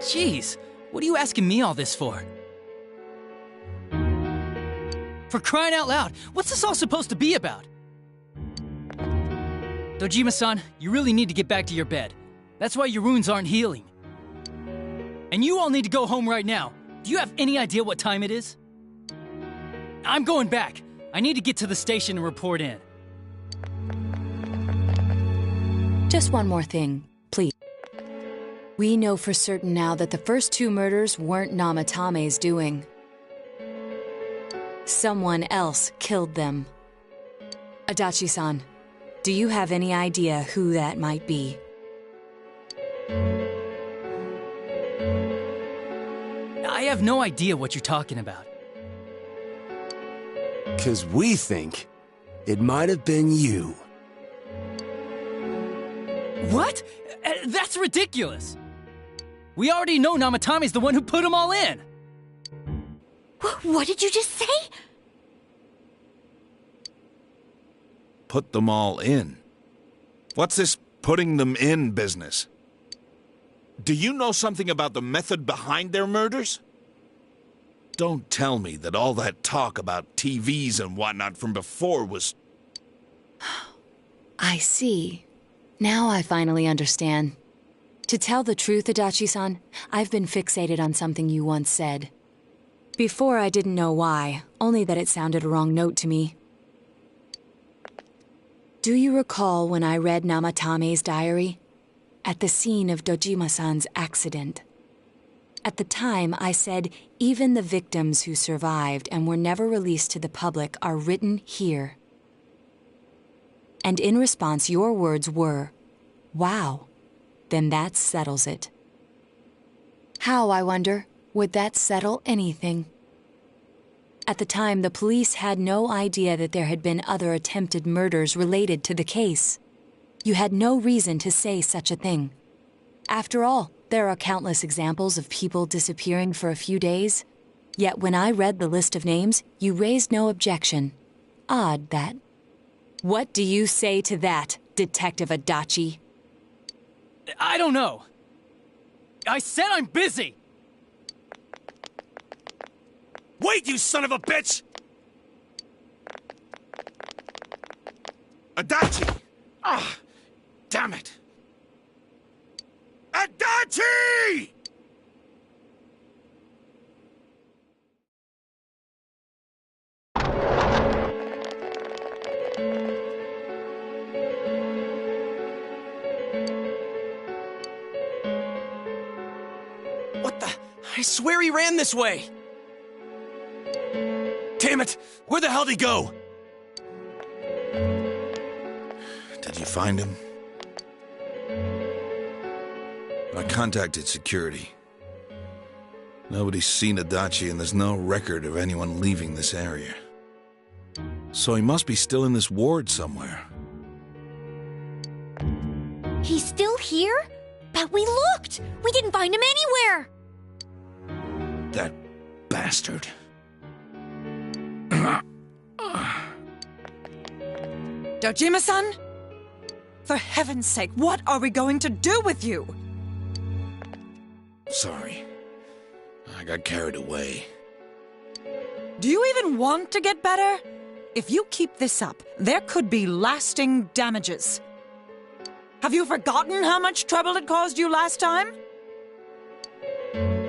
S10: Jeez, what are you asking me all this for? For crying out loud, what's this all supposed to be about? Dojima-san, you really need to get back to your bed. That's why your wounds aren't healing. And you all need to go home right now. Do you have any idea what time it is? I'm going back. I need to get to the station and report in.
S7: Just one more thing, please. We know for certain now that the first 2 murders weren't Namatame's doing. Someone else killed them. Adachi-san, do you have any idea who that might be?
S10: I have no idea what you're talking about.
S16: 'Cause we think it might have been you.
S10: What? That's ridiculous! We already know Namatame's the one who put them all in!
S3: What did you just say?
S13: Put them all in? What's this putting them in business? Do you know something about the method behind their murders? Don't tell me that all that talk about TVs and whatnot from before was...
S7: I see. Now I finally understand. To tell the truth, Adachi-san, I've been fixated on something you once said. Before I didn't know why, only that it sounded a wrong note to me. Do you recall when I read Namatame's diary? At the scene of Dojima-san's accident. At the time, I said, even the victims who survived and were never released to the public are written here. And in response, your words were, wow, then that settles it. How, I wonder, would that settle anything? At the time, the police had no idea that there had been other attempted murders related to the case. You had no reason to say such a thing. After all, there are countless examples of people disappearing for a few days. Yet when I read the list of names, you raised no objection. Odd, that. What do you say to that, Detective Adachi?
S10: I don't know. I said I'm busy!
S13: Wait, you son of a bitch! Adachi! Ah, damn it! Adachi!
S8: What the? I swear he ran this way!
S4: Damn it! Where the hell did he go?
S13: Did you find him? I contacted security. Nobody's seen Adachi, and there's no record of anyone leaving this area. So he must be still in this ward somewhere.
S3: He's still here? But we looked! We didn't find him anywhere!
S13: That bastard.
S11: Dojima-san? For heaven's sake, what are we going to do with you?
S13: Sorry. I got carried away.
S11: Do you even want to get better? If you keep this up, there could be lasting damages. Have you forgotten how much trouble it caused you last time?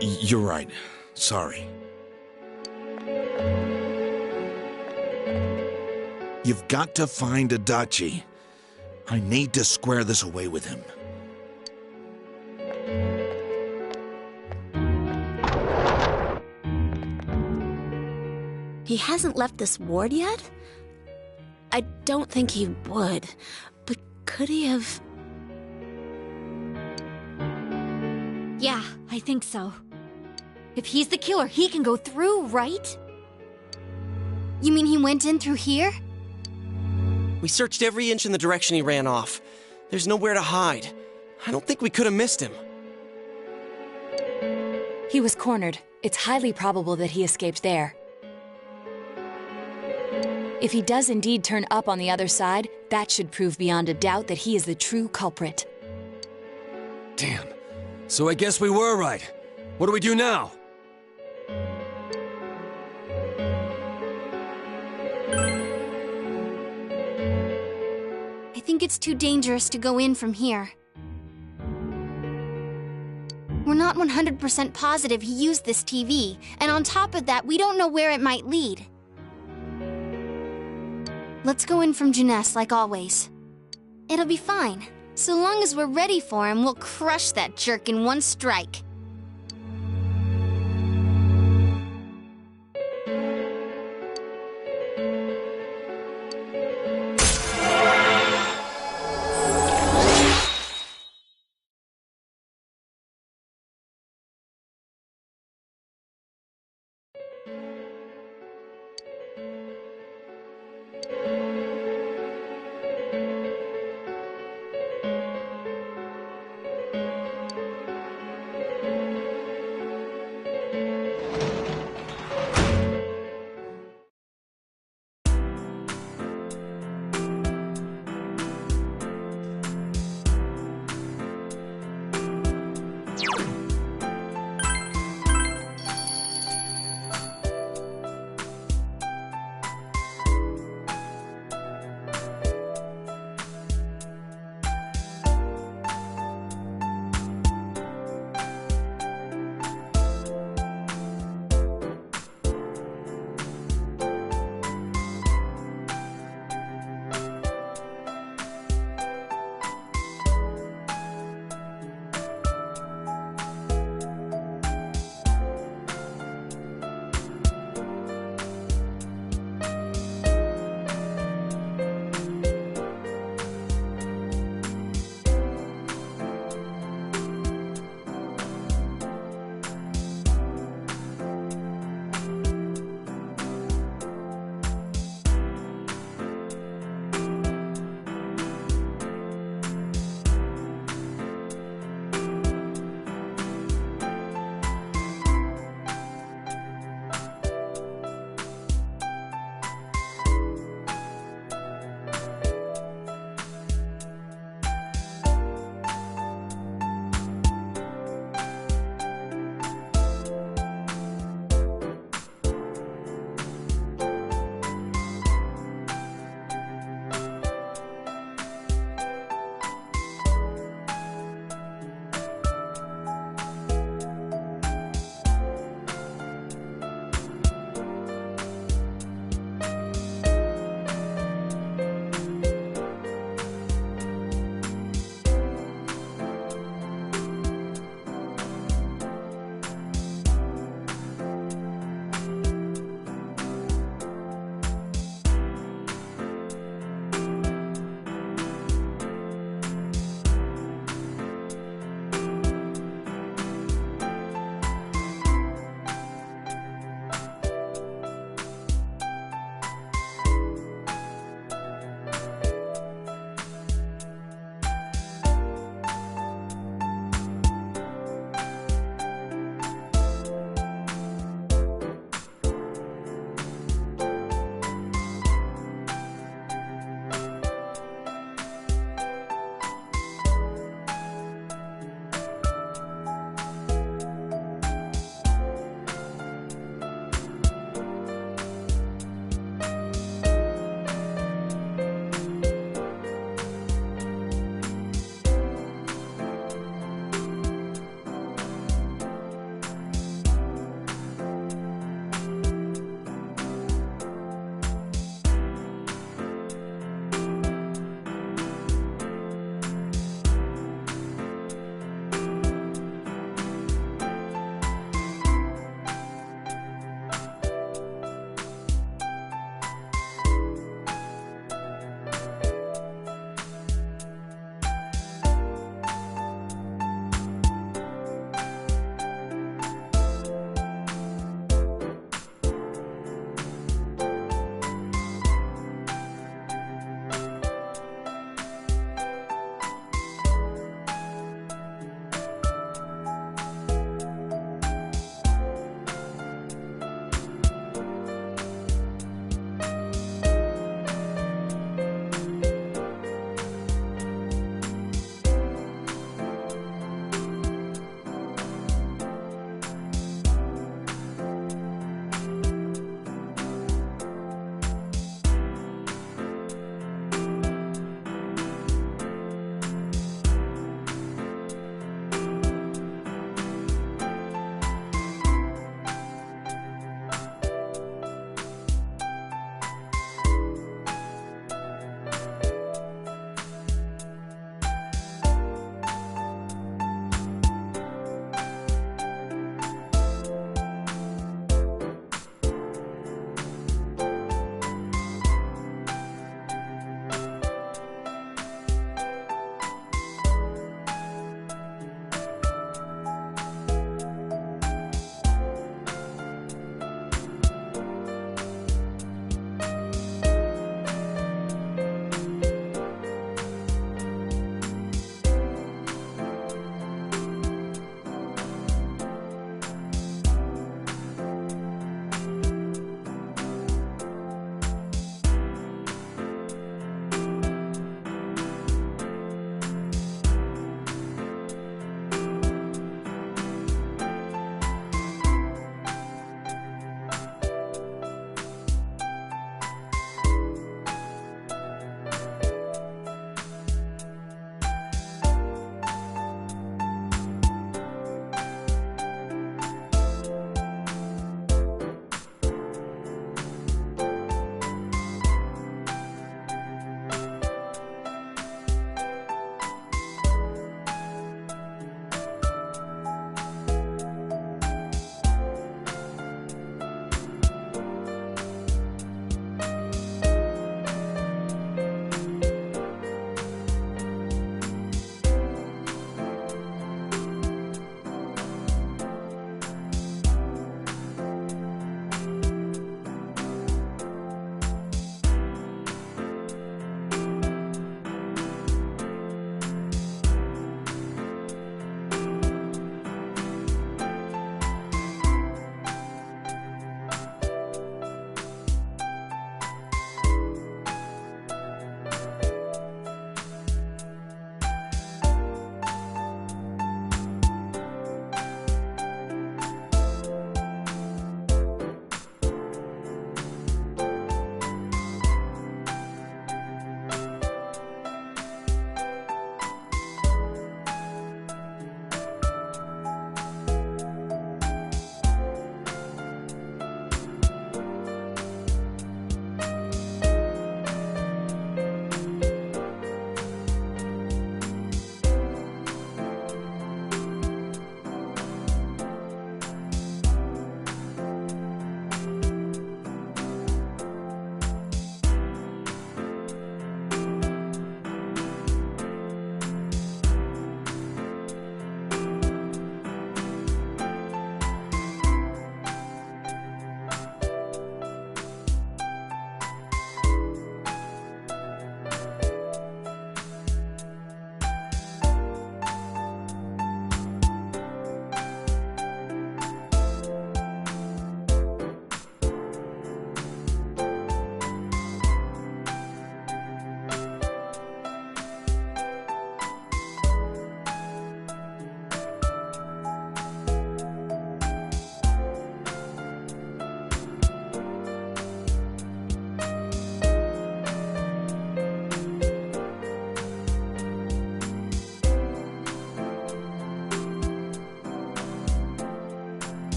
S13: You're right. Sorry. You've got to find Adachi. I need to square this away with him.
S9: He hasn't left this ward yet? I don't think he would, but could he have...
S3: Yeah, I think so. If he's the killer, he can go through, right?
S5: You mean he went in through here?
S8: We searched every inch in the direction he ran off. There's nowhere to hide. I don't think we could have missed him.
S7: He was cornered. It's highly probable that he escaped there. If he does indeed turn up on the other side, that should prove beyond a doubt that he is the true culprit.
S16: Damn. So I guess we were right. What do we do now?
S5: I think it's too dangerous to go in from here. We're not 100% positive he used this TV, and on top of that, we don't know where it might lead. Let's go in from Juness like always. It'll be fine. So long as we're ready for him, we'll crush that jerk in one strike.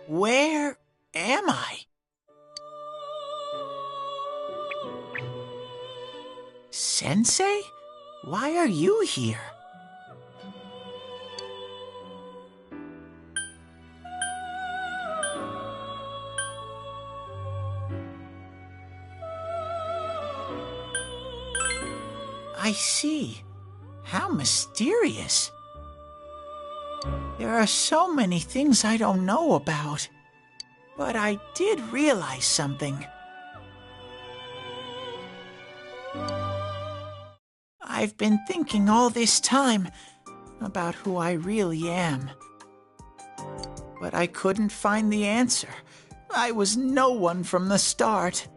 S6: Where am I? Sensei? Why are you here? I see. How mysterious. There are so many things I don't know about. But I did realize something. I've been thinking all this time about who I really am. But I couldn't find the answer. I was no one from the start.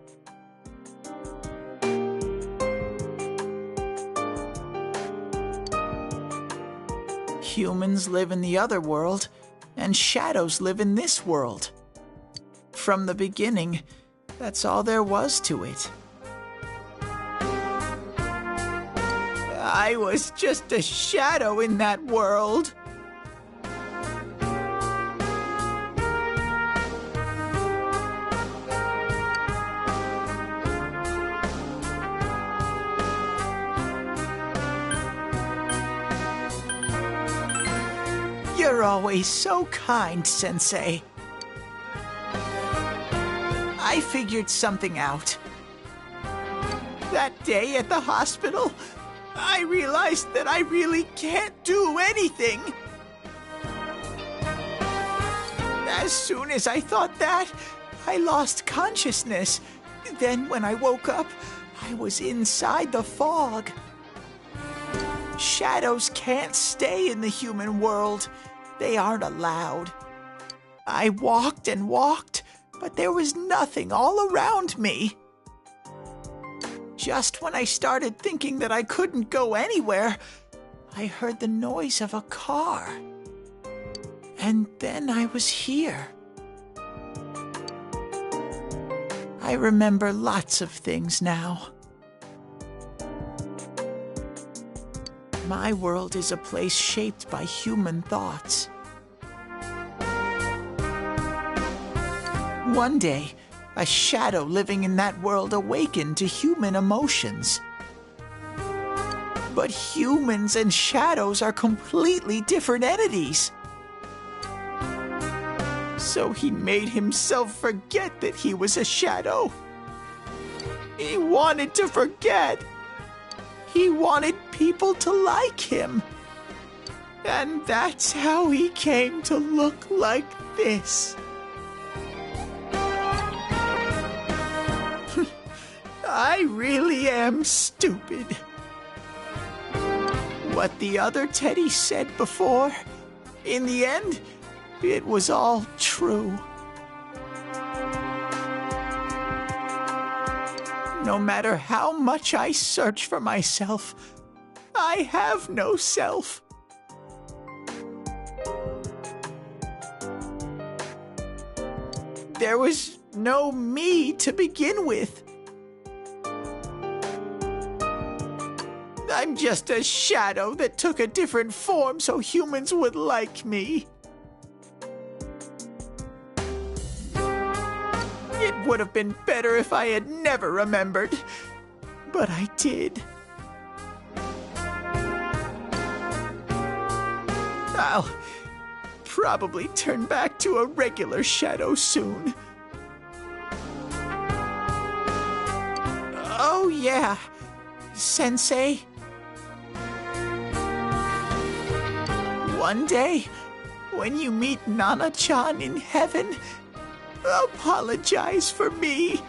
S6: Humans live in the other world, and shadows live in this world. From the beginning, that's all there was to it. I was just a shadow in that world. You're always so kind, Sensei. I figured something out. That day at the hospital, I realized that I really can't do anything. As soon as I thought that, I lost consciousness. Then when I woke up, I was inside the fog. Shadows can't stay in the human world. They aren't allowed. I walked and walked, but there was nothing all around me. Just when I started thinking that I couldn't go anywhere, I heard the noise of a car. And then I was here. I remember lots of things now. My world is a place shaped by human thoughts. One day, a shadow living in that world awakened to human emotions. But humans and shadows are completely different entities. So he made himself forget that he was a shadow. He wanted to forget. He wanted people to like him. And that's how he came to look like this. I really am stupid. What the other Teddy said before, in the end, it was all true. No matter how much I search for myself, I have no self. There was no me to begin with. I'm just a shadow that took a different form so humans would like me. It would have been better if I had never remembered, but I did. I'll probably turn back to a regular shadow soon. Oh yeah, Sensei. One day, when you meet Nana-chan in heaven, apologize for me.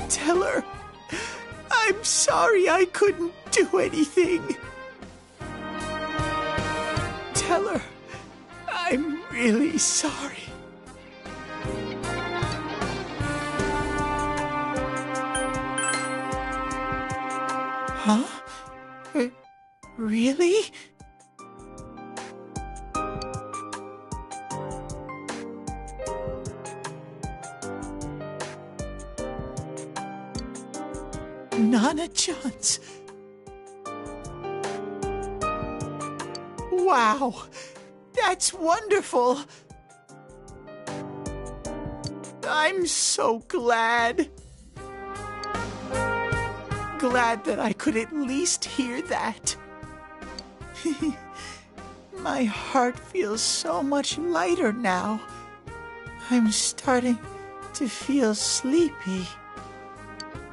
S6: Tell her I'm sorry I couldn't do anything. Tell her I'm really sorry. Huh? Really? Nana-chan's. Wow, That's wonderful. I'm so glad. Glad that I could at least hear that. My heart feels so much lighter now. I'm starting to feel sleepy.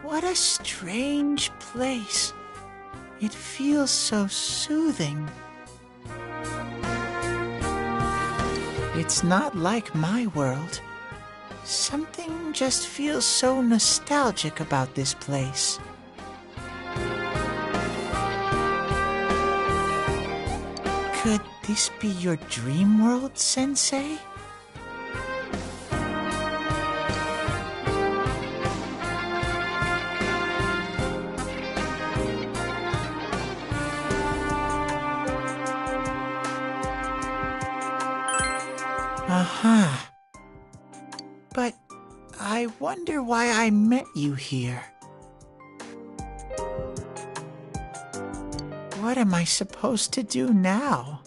S6: What a strange place. It feels so soothing. It's not like my world. Something just feels so nostalgic about this place. Could this be your dream world, Sensei? Aha. But I wonder why I met you here. What am I supposed to do now?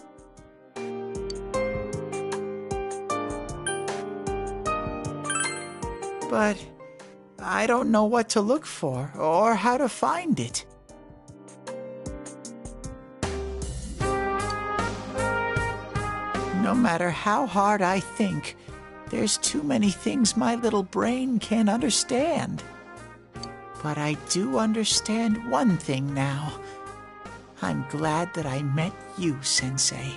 S6: But I don't know what to look for or how to find it. No matter how hard I think, there's too many things my little brain can't understand. But I do understand one thing now. I'm glad that I met you, Sensei.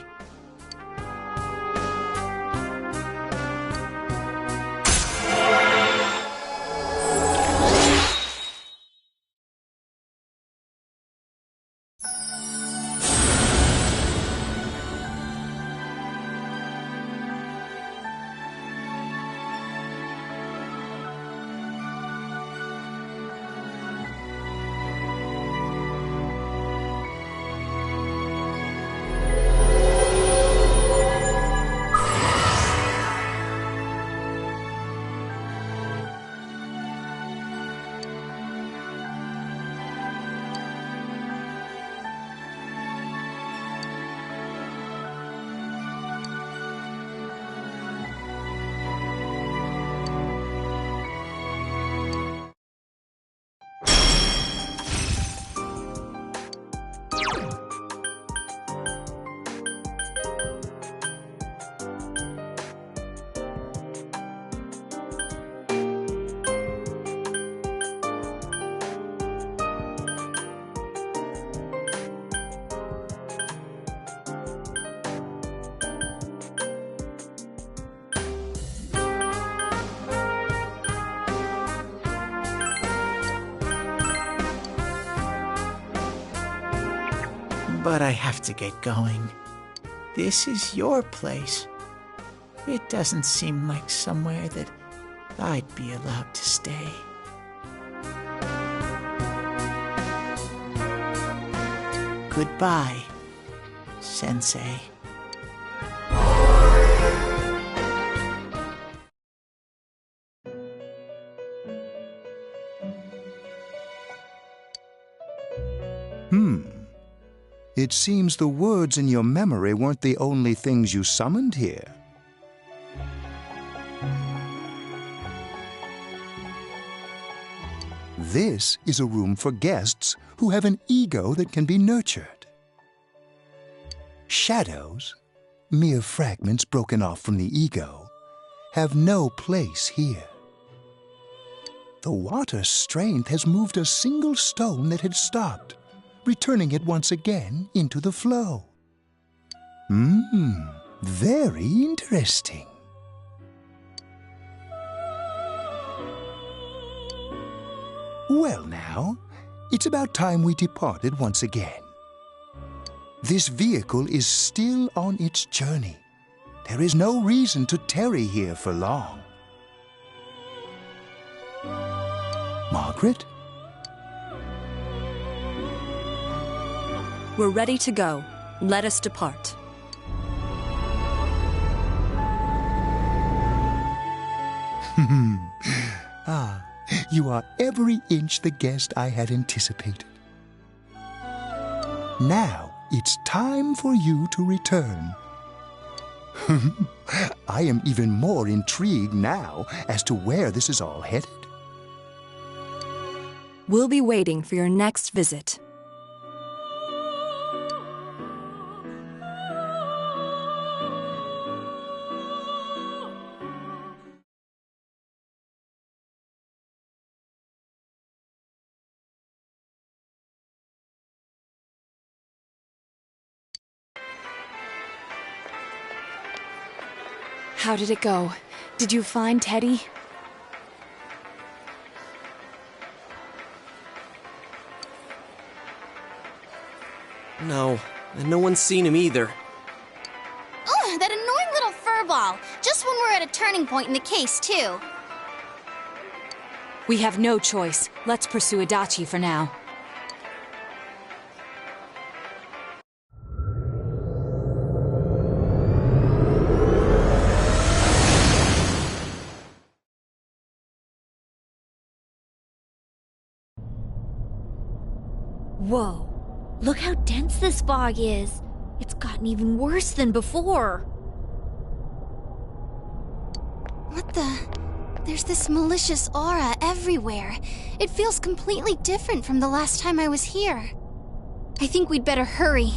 S6: But I have to get going. This is your place. It doesn't seem like somewhere that I'd be allowed to stay. Goodbye, Sensei.
S18: It seems the words in your memory weren't the only things you summoned here. This is a room for guests who have an ego that can be nurtured. Shadows, mere fragments broken off from the ego, have no place here. The water's strength has moved a single stone that had stopped, returning it once again into the flow. Very interesting. Well now, it's about time we departed once again. This vehicle is still on its journey. There is no reason to tarry here for long. Margaret?
S7: We're ready to go. Let us depart.
S18: You are every inch the guest I had anticipated. Now it's time for you to return. I am even more intrigued now as to where this is all headed.
S20: We'll be waiting for your next visit.
S7: How did it go? Did you find Teddy?
S8: No, and no one's seen him either.
S5: Ugh, that annoying little furball. Just when we're at a turning point in the case, too.
S7: We have no choice. Let's pursue Adachi for now.
S3: Whoa. Look how dense this fog is. It's gotten even worse than before.
S5: What the? There's this malicious aura everywhere. It feels completely different from the last time I was here. I think we'd better hurry.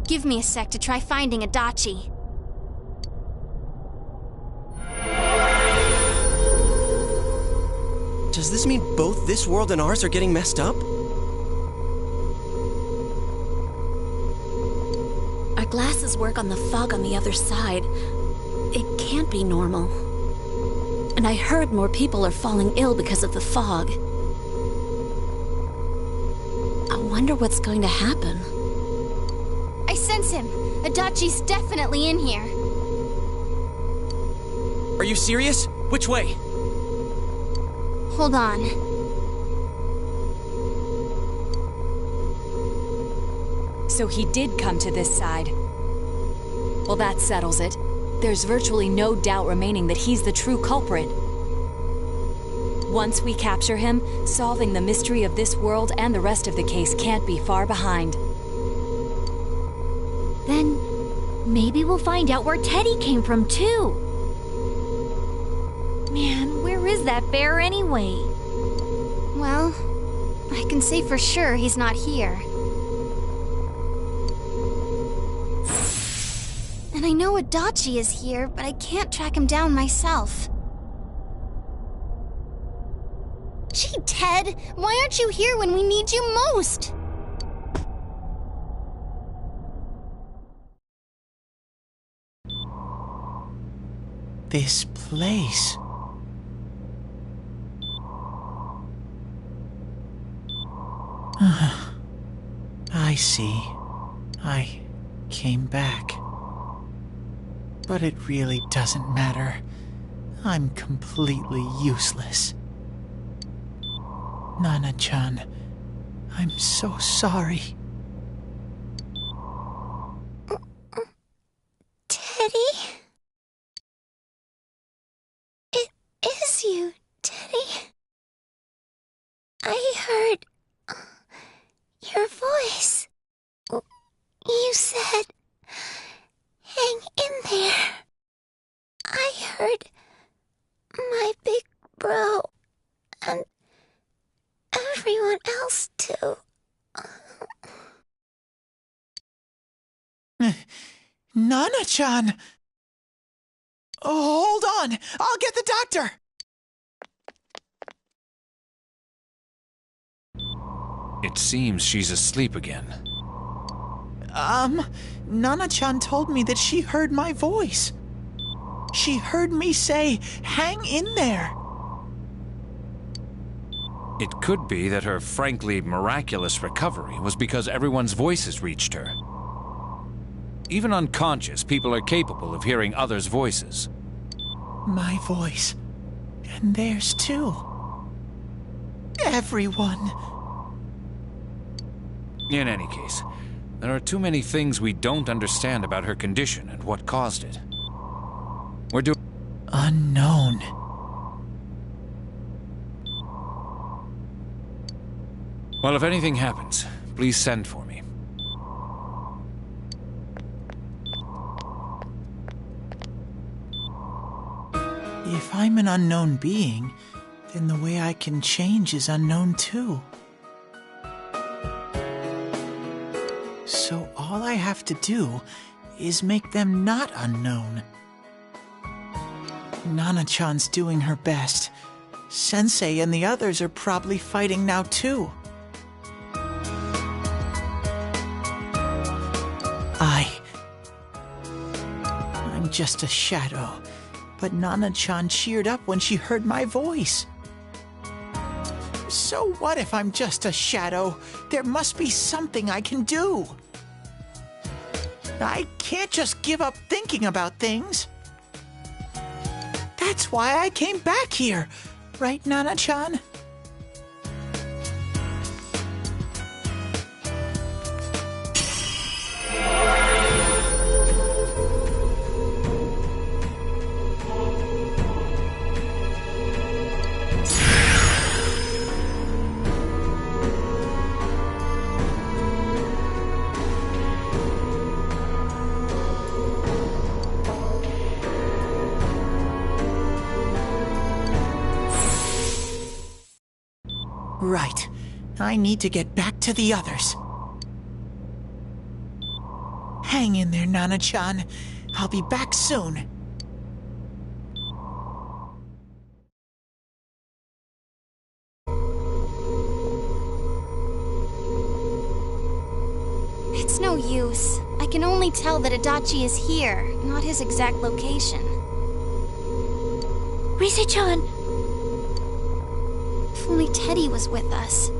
S5: Give me a sec to try finding Adachi.
S8: Does this mean both this world and ours are getting messed up?
S9: Our glasses work on the fog on the other side. It can't be normal. And I heard more people are falling ill because of the fog. I wonder what's going to happen.
S5: I sense him. Adachi's definitely in here.
S8: Are you serious? Which way?
S5: Hold on.
S7: So he did come to this side. Well, that settles it. There's virtually no doubt remaining that he's the true culprit. Once we capture him, solving the mystery of this world and the rest of the case can't be far behind.
S3: Then maybe we'll find out where Teddy came from, too. Man, where is that bear anyway?
S5: Well, I can say for sure he's not here. And I know Adachi is here, but I can't track him down myself. Gee, Ted, why aren't you here when we need you most?
S6: This place. I see. I came back. But it really doesn't matter. I'm completely useless. Nana-chan, I'm so sorry.
S5: Teddy? It is you, Teddy. I heard your voice. You said, hang in there. I heard my big bro and everyone else too.
S6: Nana-chan! Oh, hold on! I'll get the doctor!
S14: It seems she's asleep again.
S6: Nana-chan told me that she heard my voice. She heard me say, hang in there.
S14: It could be that her frankly miraculous recovery was because everyone's voices reached her. Even unconscious, people are capable of hearing others' voices.
S6: My voice. And theirs too. Everyone.
S14: In any case, there are too many things we don't understand about her condition and what caused it. We're doing...
S6: Unknown.
S14: Well, if anything happens, please send for me.
S6: If I'm an unknown being, then the way I can change is unknown too. So all I have to do is make them not unknown. Nana-chan's doing her best. Sensei and the others are probably fighting now too. I'm just a shadow, but Nana-chan cheered up when she heard my voice. So what if I'm just a shadow? There must be something I can do. I can't just give up thinking about things. That's why I came back here, right, Nana-chan? Right. I need to get back to the others. Hang in there, Nana-chan. I'll be back soon.
S5: It's no use. I can only tell that Adachi is here, not his exact location.
S3: Rise-chan!
S5: If only Teddy was with us.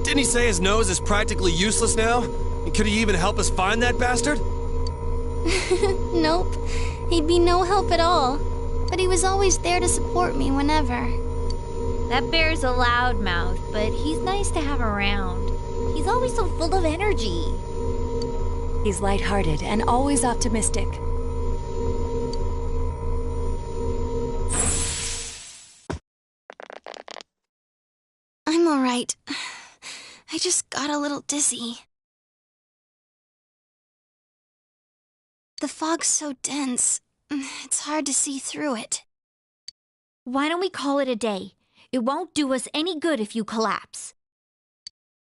S4: Didn't he say his nose is practically useless now? And could he even help us find that bastard?
S5: Nope. He'd be no help at all. But he was always there to support me whenever.
S3: That bear's a loudmouth, but he's nice to have around. He's always so full of energy.
S7: He's lighthearted and always optimistic.
S5: I'm alright. I just got a little dizzy. The fog's so dense, it's hard to see through it.
S3: Why don't we call it a day? It won't do us any good if you collapse.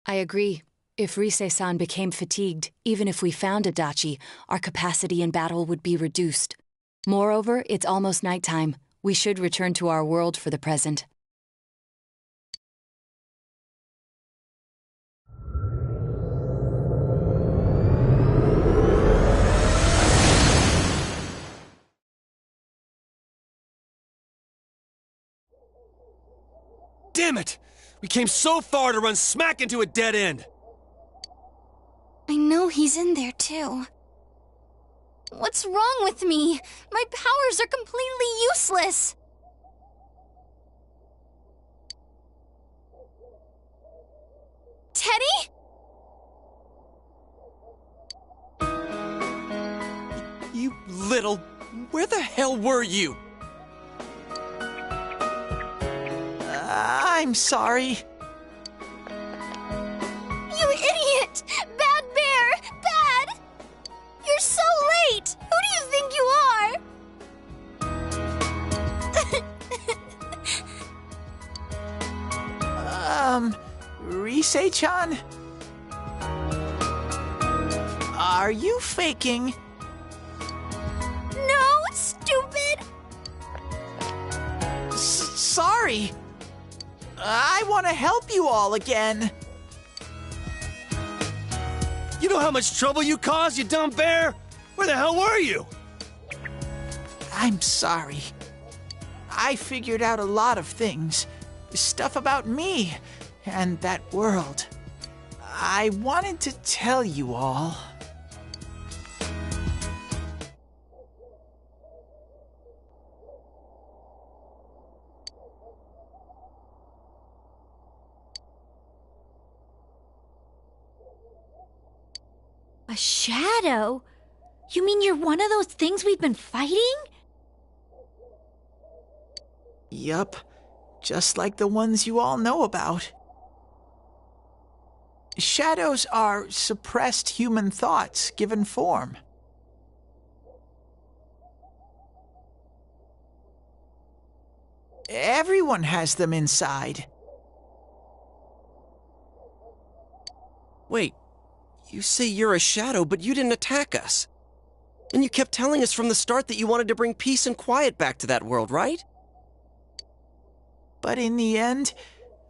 S7: I agree. If Rise-san became fatigued, even if we found Adachi, our capacity in battle would be reduced. Moreover, it's almost nighttime. We should return to our world for the present.
S4: Damn it! We came so far to run smack into a dead end!
S5: I know he's in there too. What's wrong with me? My powers are completely useless! Teddy?
S6: You little... Where the hell were you? I'm sorry.
S5: You idiot! Bad bear! Bad! You're so late! Who do you think you are?
S6: Rise-chan? Are you faking?
S5: No, stupid!
S6: Sorry. I want to help you all again.
S4: You know how much trouble you caused, you dumb bear? Where the hell were you?
S6: I'm sorry. I figured out a lot of things. Stuff about me and that world. I wanted to tell you all.
S3: A shadow? You mean you're one of those things we've been fighting?
S6: Yup. Just like the ones you all know about. Shadows are suppressed human thoughts given form. Everyone has them inside.
S8: Wait, you say you're a shadow, but you didn't attack us. And you kept telling us from the start that you wanted to bring peace and quiet back to that world, right?
S6: But in the end,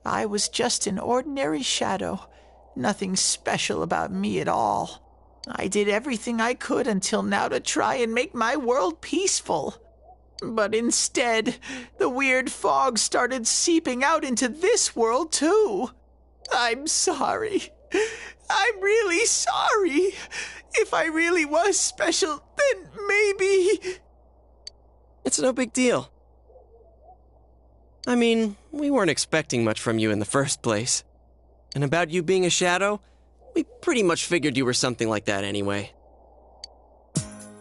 S6: I was just an ordinary shadow. Nothing special about me at all. I did everything I could until now to try and make my world peaceful. But instead, the weird fog started seeping out into this world too. I'm sorry. I'm really sorry. If I really was special, then maybe...
S8: It's no big deal. I mean, we weren't expecting much from you in the first place. And about you being a shadow, we pretty much figured you were something like that anyway.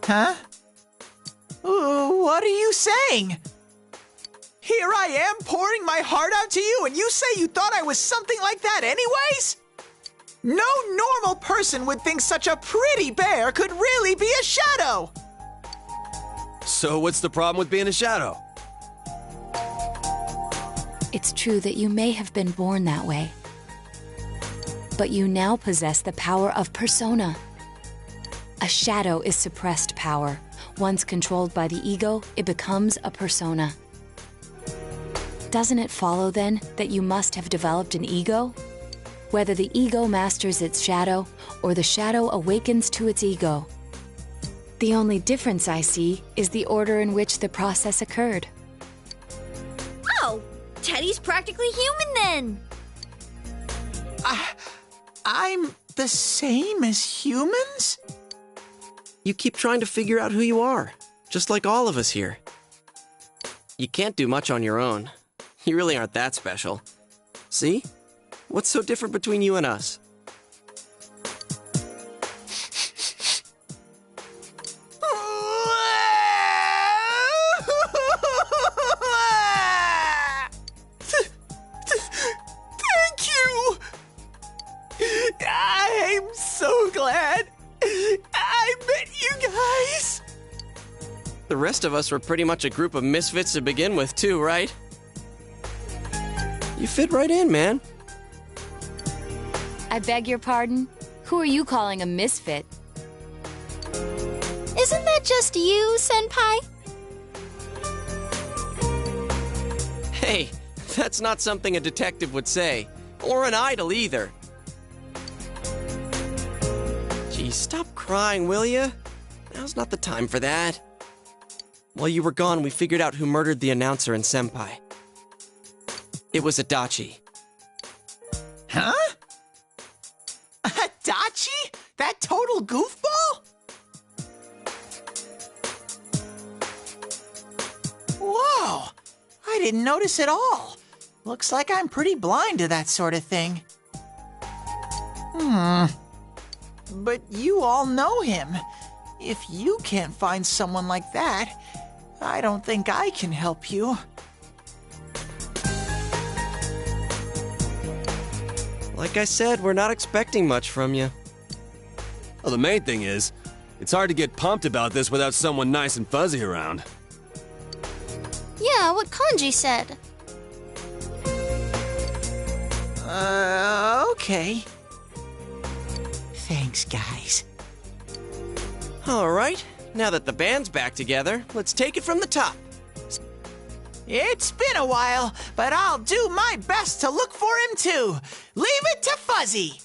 S6: Huh? What are you saying? Here I am pouring my heart out to you, and you say you thought I was something like that anyways? No normal person would think such a pretty bear could really be a shadow!
S16: So what's the problem with being a shadow?
S7: It's true that you may have been born that way. But you now possess the power of persona. A shadow is suppressed power. Once controlled by the ego, it becomes a persona. Doesn't it follow, then, that you must have developed an ego? Whether the ego masters its shadow, or the shadow awakens to its ego. The only difference I see is the order in which the process occurred.
S3: Oh, Teddy's practically human then!
S6: I'm the same as humans?
S8: You keep trying to figure out who you are, just like all of us here. You can't do much on your own. You really aren't that special. See? What's so different between you and us?
S6: Thank you! I'm so glad I met you guys!
S8: The rest of us were pretty much a group of misfits to begin with, too, right? You fit right in, man.
S7: I beg your pardon? Who are you calling a misfit?
S5: Isn't that just you, Senpai?
S8: Hey, that's not something a detective would say. Or an idol, either. Geez, stop crying, will ya? Now's not the time for that. While you were gone, we figured out who murdered the announcer and Senpai. It was Adachi.
S6: Huh? Adachi? That total goofball? Whoa! I didn't notice at all. Looks like I'm pretty blind to that sort of thing. But you all know him. If you can't find someone like that, I don't think I can help you.
S8: Like I said, we're not expecting much from you.
S16: Well, the main thing is, it's hard to get pumped about this without someone nice and fuzzy around.
S5: Yeah, what Kanji said.
S6: Okay. Thanks, guys.
S8: All right, now that the band's back together, let's take it from the top.
S6: It's been a while, but I'll do my best to look for him too. Leave it to Fuzzy.